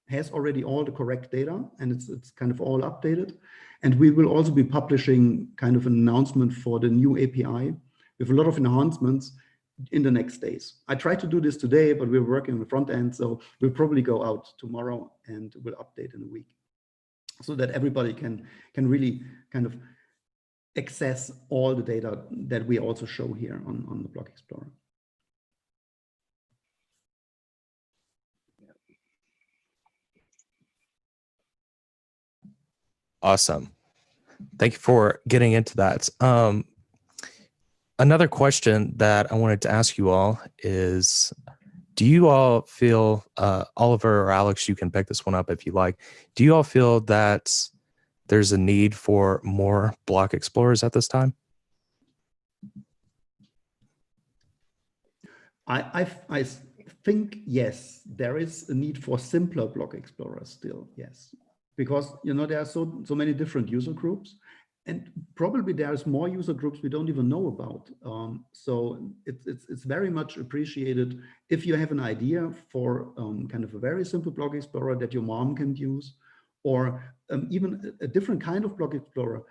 [SPEAKER 2] has already all the correct data, and it's kind of all updated. And we will also be publishing kind of an announcement for the new API with a lot of enhancements in the next days. I tried to do this today, but we're working on the front end, so we'll probably go out tomorrow and we'll update in a week, so that everybody can really kind of access all the data that we also show here on the Block Explorer.
[SPEAKER 1] Awesome. Thank you for getting into that. Another question that I wanted to ask you all is, do you all feel, Oliver or Alex, you can pick this one up if you like, do you all feel that there's a need for more block explorers at this time?
[SPEAKER 2] I think, yes, there is a need for simpler block explorers still, yes. Because, you know, there are so many different user groups, And probably there's more user groups we don't even know about. So it's very much appreciated if you have an idea for kind of a very simple block explorer that your mom can use, or even a different kind of block explorer,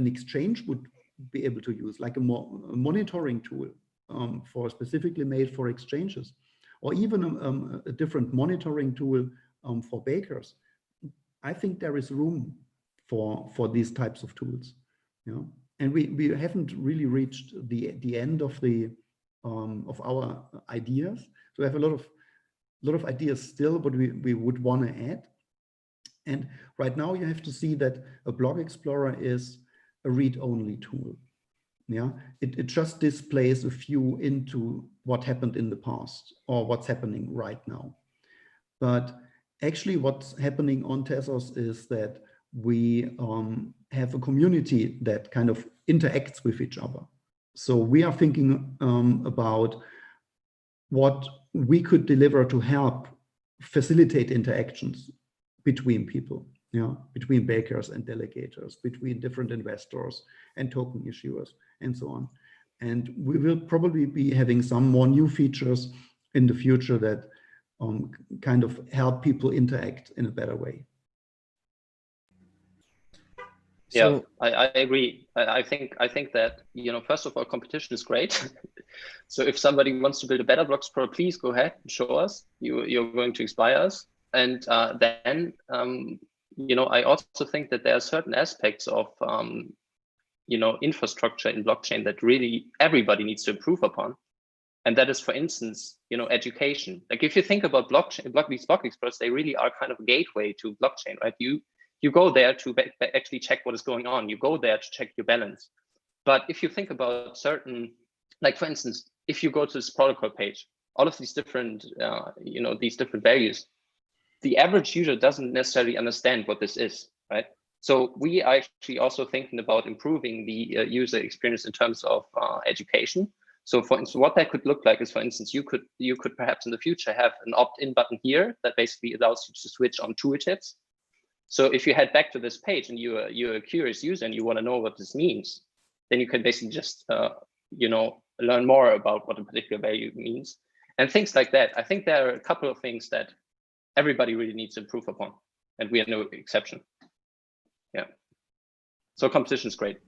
[SPEAKER 2] an exchange would be able to use, like a monitoring tool for specifically made for exchanges, or even a different monitoring tool for bakers. I think there is room for these types of tools, and we haven't really reached the end of of our ideas. So we have a lot of ideas still, but we would want to add. And right now you have to see that a block explorer is a read-only tool. Yeah, it just displays a view into what happened in the past or what's happening right now. But actually what's happening on Tezos is that we have a community that kind of interacts with each other. So we are thinking about what we could deliver to help facilitate interactions between people, between bakers and delegators, between different investors and token issuers, and so on. And we will probably be having some more new features in the future that kind of help people interact in a better way.
[SPEAKER 3] Yeah, I agree. I think that, first of all, competition is great. So if somebody wants to build a better block explorer, please go ahead and show us. You're going to inspire us. And then, I also think that there are certain aspects of, infrastructure in blockchain that really everybody needs to improve upon. And that is, for instance, education. Like if you think about these block explorers, they really are kind of a gateway to blockchain, right? You go there to actually check what is going on. You go there to check your balance. But if you think about certain, like for instance, if you go to this protocol page, all of these different, these different values, the average user doesn't necessarily understand what this is, right? So we are actually also thinking about improving the user experience in terms of education. So for instance, what that could look like is, for instance, you could perhaps in the future have an opt-in button here that basically allows you to switch on tooltips. So if you head back to this page and you're a curious user and you want to know what this means, then you can basically just learn more about what a particular value means and things like that. I think there are a couple of things that everybody really needs to improve upon, and we are no exception. Yeah. So competition is great.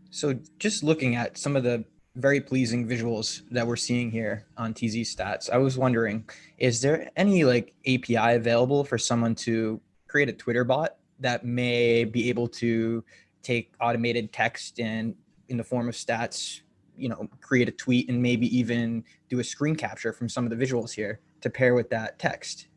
[SPEAKER 4] So just looking at some of the very pleasing visuals that we're seeing here on TzStats, I was wondering, is there any API available for someone to create a Twitter bot that may be able to take automated text and in the form of stats, create a tweet and maybe even do a screen capture from some of the visuals here to pair with that text?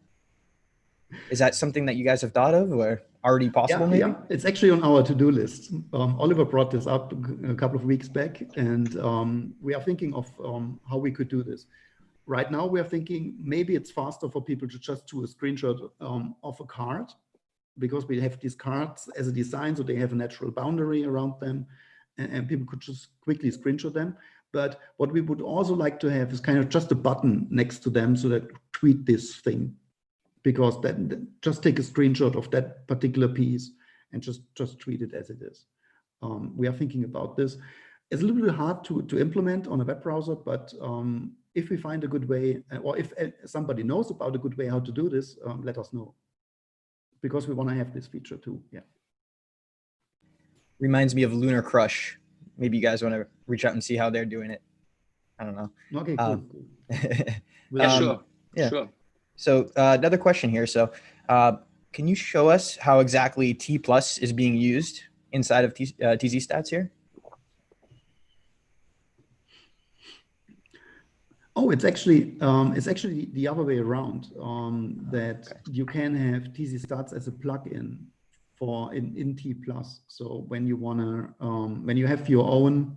[SPEAKER 4] Is that something that you guys have thought of or already possible? Maybe?
[SPEAKER 2] Yeah, it's actually on our to-do list. Oliver brought this up a couple of weeks back, and we are thinking of how we could do this. Right now, we are thinking maybe it's faster for people to just do a screenshot of a card, because we have these cards as a design, so they have a natural boundary around them, and people could just quickly screenshot them. But what we would also like to have is kind of just a button next to them, so that tweet this thing. Because then just take a screenshot of that particular piece and just tweet it as it is. We are thinking about this. It's a little bit hard to implement on a web browser, but if we find a good way, or if somebody knows about a good way how to do this, let us know. Because we want to have this feature too. Yeah.
[SPEAKER 4] Reminds me of Lunar Crush. Maybe you guys want to reach out and see how they're doing it. I don't know.
[SPEAKER 2] Okay, cool.
[SPEAKER 3] Sure.
[SPEAKER 4] Yeah.
[SPEAKER 3] Sure.
[SPEAKER 4] So another question here. So can you show us how exactly T+ is being used inside of TzStats here?
[SPEAKER 2] Oh, it's actually the other way around. That you can have TzStats as a plugin in T+. So when you wanna when you have your own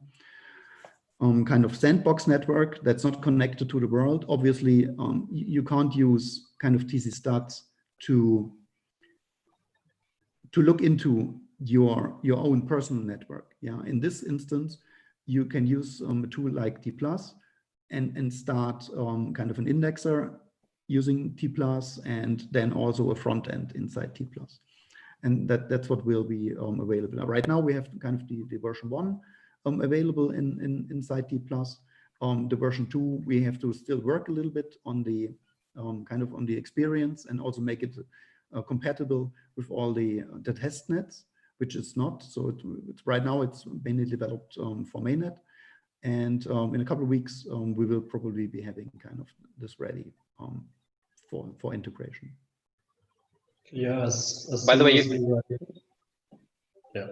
[SPEAKER 2] kind of sandbox network that's not connected to the world, obviously you can't use kind of TzStats to look into your own personal network. Yeah, in this instance, you can use a tool like T+ and start kind of an indexer using T+, and then also a front end inside T+. and that's what will be available. Now, right now, we have kind of the version 1 available inside T+. The version 2, we have to still work a little bit on the kind of on the experience and also make it compatible with all the test nets, which is not. So it's right now it's mainly developed for mainnet, and in a couple of weeks we will probably be having kind of this ready for integration.
[SPEAKER 5] Yeah. As
[SPEAKER 3] By the way,
[SPEAKER 5] yeah.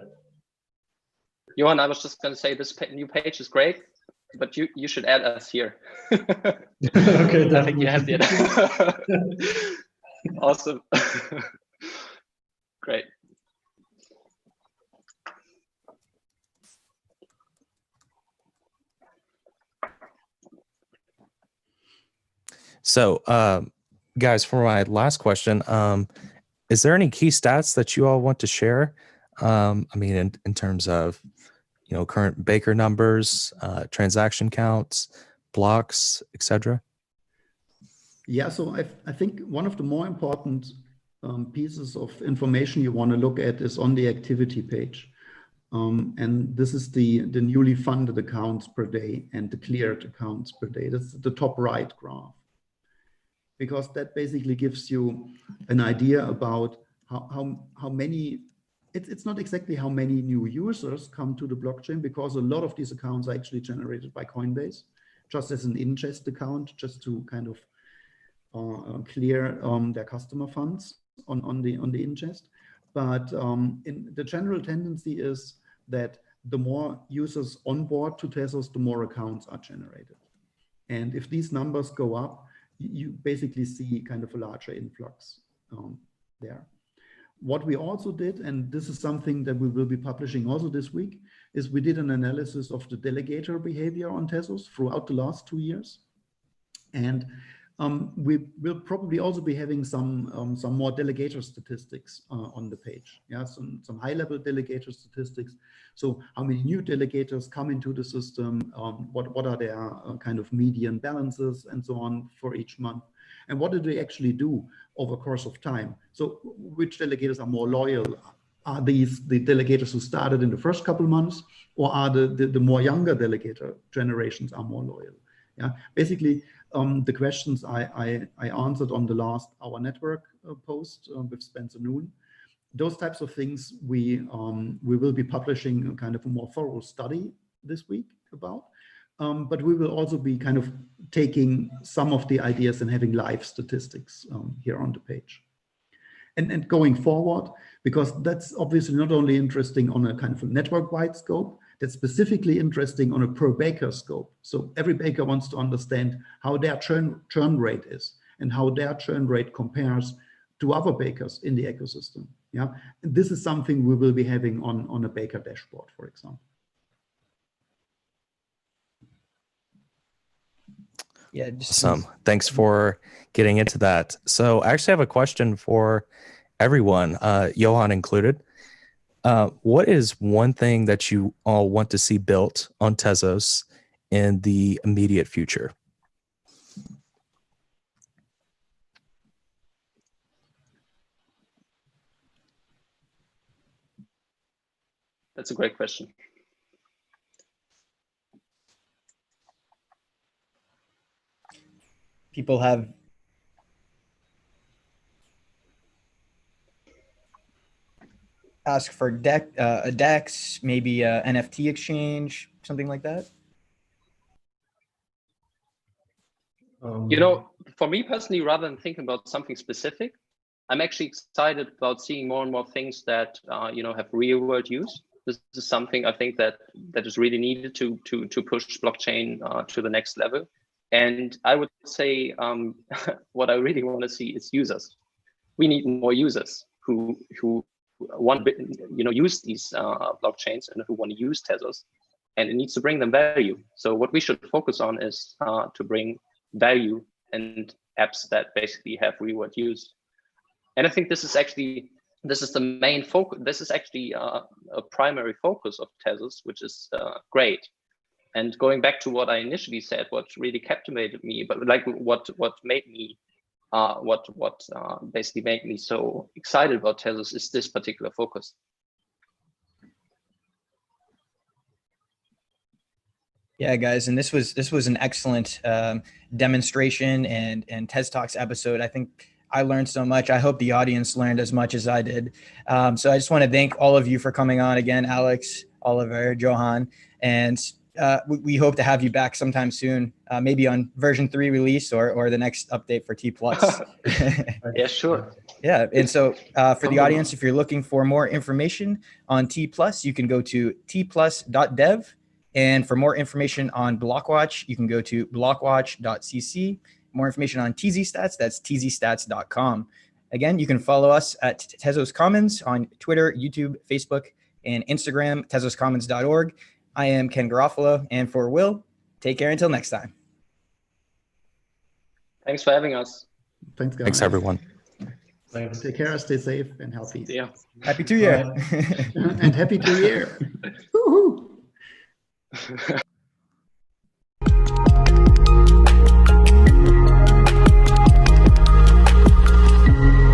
[SPEAKER 3] Johann, I was just going to say this new page is great, but you should add us here.
[SPEAKER 5] Okay,
[SPEAKER 3] I think you have the awesome. Great.
[SPEAKER 1] So, guys, for my last question, is there any key stats that you all want to share? I mean, in terms of, current Baker numbers, transaction counts, blocks, etc.
[SPEAKER 2] Yeah, so I think one of the more important pieces of information you want to look at is on the activity page. And this is the newly funded accounts per day and the cleared accounts per day. That's the top right graph, because that basically gives you an idea about how many, it's not exactly how many new users come to the blockchain, because a lot of these accounts are actually generated by Coinbase, just as an ingest account, just to kind of clear their customer funds on the ingest. But in the general tendency is that the more users onboard to Tezos, the more accounts are generated. And if these numbers go up, you basically see kind of a larger influx there. What we also did, and this is something that we will be publishing also this week, is we did an analysis of the delegator behavior on Tezos throughout the last 2 years. And we will probably also be having some more delegator statistics on the page. Yeah, some high-level delegator statistics. So how many new delegators come into the system? What are their kind of median balances and so on for each month? And what do they actually do over the course of time? So which delegators are more loyal? Are these the delegators who started in the first couple of months, or are the more younger delegator generations are more loyal? Yeah, basically, the questions I answered on the last Our Network post with Spencer Noon, those types of things we will be publishing kind of a more thorough study this week about. But we will also be kind of taking some of the ideas and having live statistics here on the page. And going forward, because that's obviously not only interesting on a kind of a network-wide scope, that's specifically interesting on a per baker scope. So every baker wants to understand how their churn rate is and how their churn rate compares to other bakers in the ecosystem. Yeah, and this is something we will be having on a baker dashboard, for example.
[SPEAKER 4] Yeah, just
[SPEAKER 1] Awesome. Thanks for getting into that. So I actually have a question for everyone, Johann included. What is one thing that you all want to see built on Tezos in the immediate future?
[SPEAKER 3] That's a great question.
[SPEAKER 4] people have ask for a DEX, maybe a NFT exchange, something like that?
[SPEAKER 3] For me personally, rather than thinking about something specific, I'm actually excited about seeing more and more things that have real world use. This is something I think that is really needed to push blockchain to the next level. And I would say what I really want to see is users. We need more users who want to use these blockchains and who want to use Tezos, and it needs to bring them value. So what we should focus on is to bring value and apps that basically have real world use. And I think this is the main focus. This is actually a primary focus of Tezos, which is great. And going back to what I initially said, what really captivated me, but like what made me what basically made me so excited about Tezos is this particular focus.
[SPEAKER 4] Yeah, guys, and this was an excellent demonstration and TezTalks episode. I think I learned so much. I hope the audience learned as much as I did. So I just want to thank all of you for coming on again, Alex, Oliver, Johann, and we hope to have you back sometime soon, maybe on version 3 release or the next update for T+.
[SPEAKER 3] Yeah, sure.
[SPEAKER 4] Yeah, and so for the audience, if you're looking for more information on T+, you can go to tplus.dev. And for more information on Blockwatch, you can go to blockwatch.cc. More information on TzStats, that's TzStats.com. Again, you can follow us at Tezos Commons on Twitter, YouTube, Facebook, and Instagram, tezoscommons.org. I am Ken Garofalo, and for Will, take care until next time.
[SPEAKER 3] Thanks for having us.
[SPEAKER 2] Thanks, guys.
[SPEAKER 1] Thanks, everyone.
[SPEAKER 5] Thanks.
[SPEAKER 2] Take care, stay safe and healthy.
[SPEAKER 3] Yeah.
[SPEAKER 4] Happy 2 Year.
[SPEAKER 2] And happy 2 Year. Woo-hoo.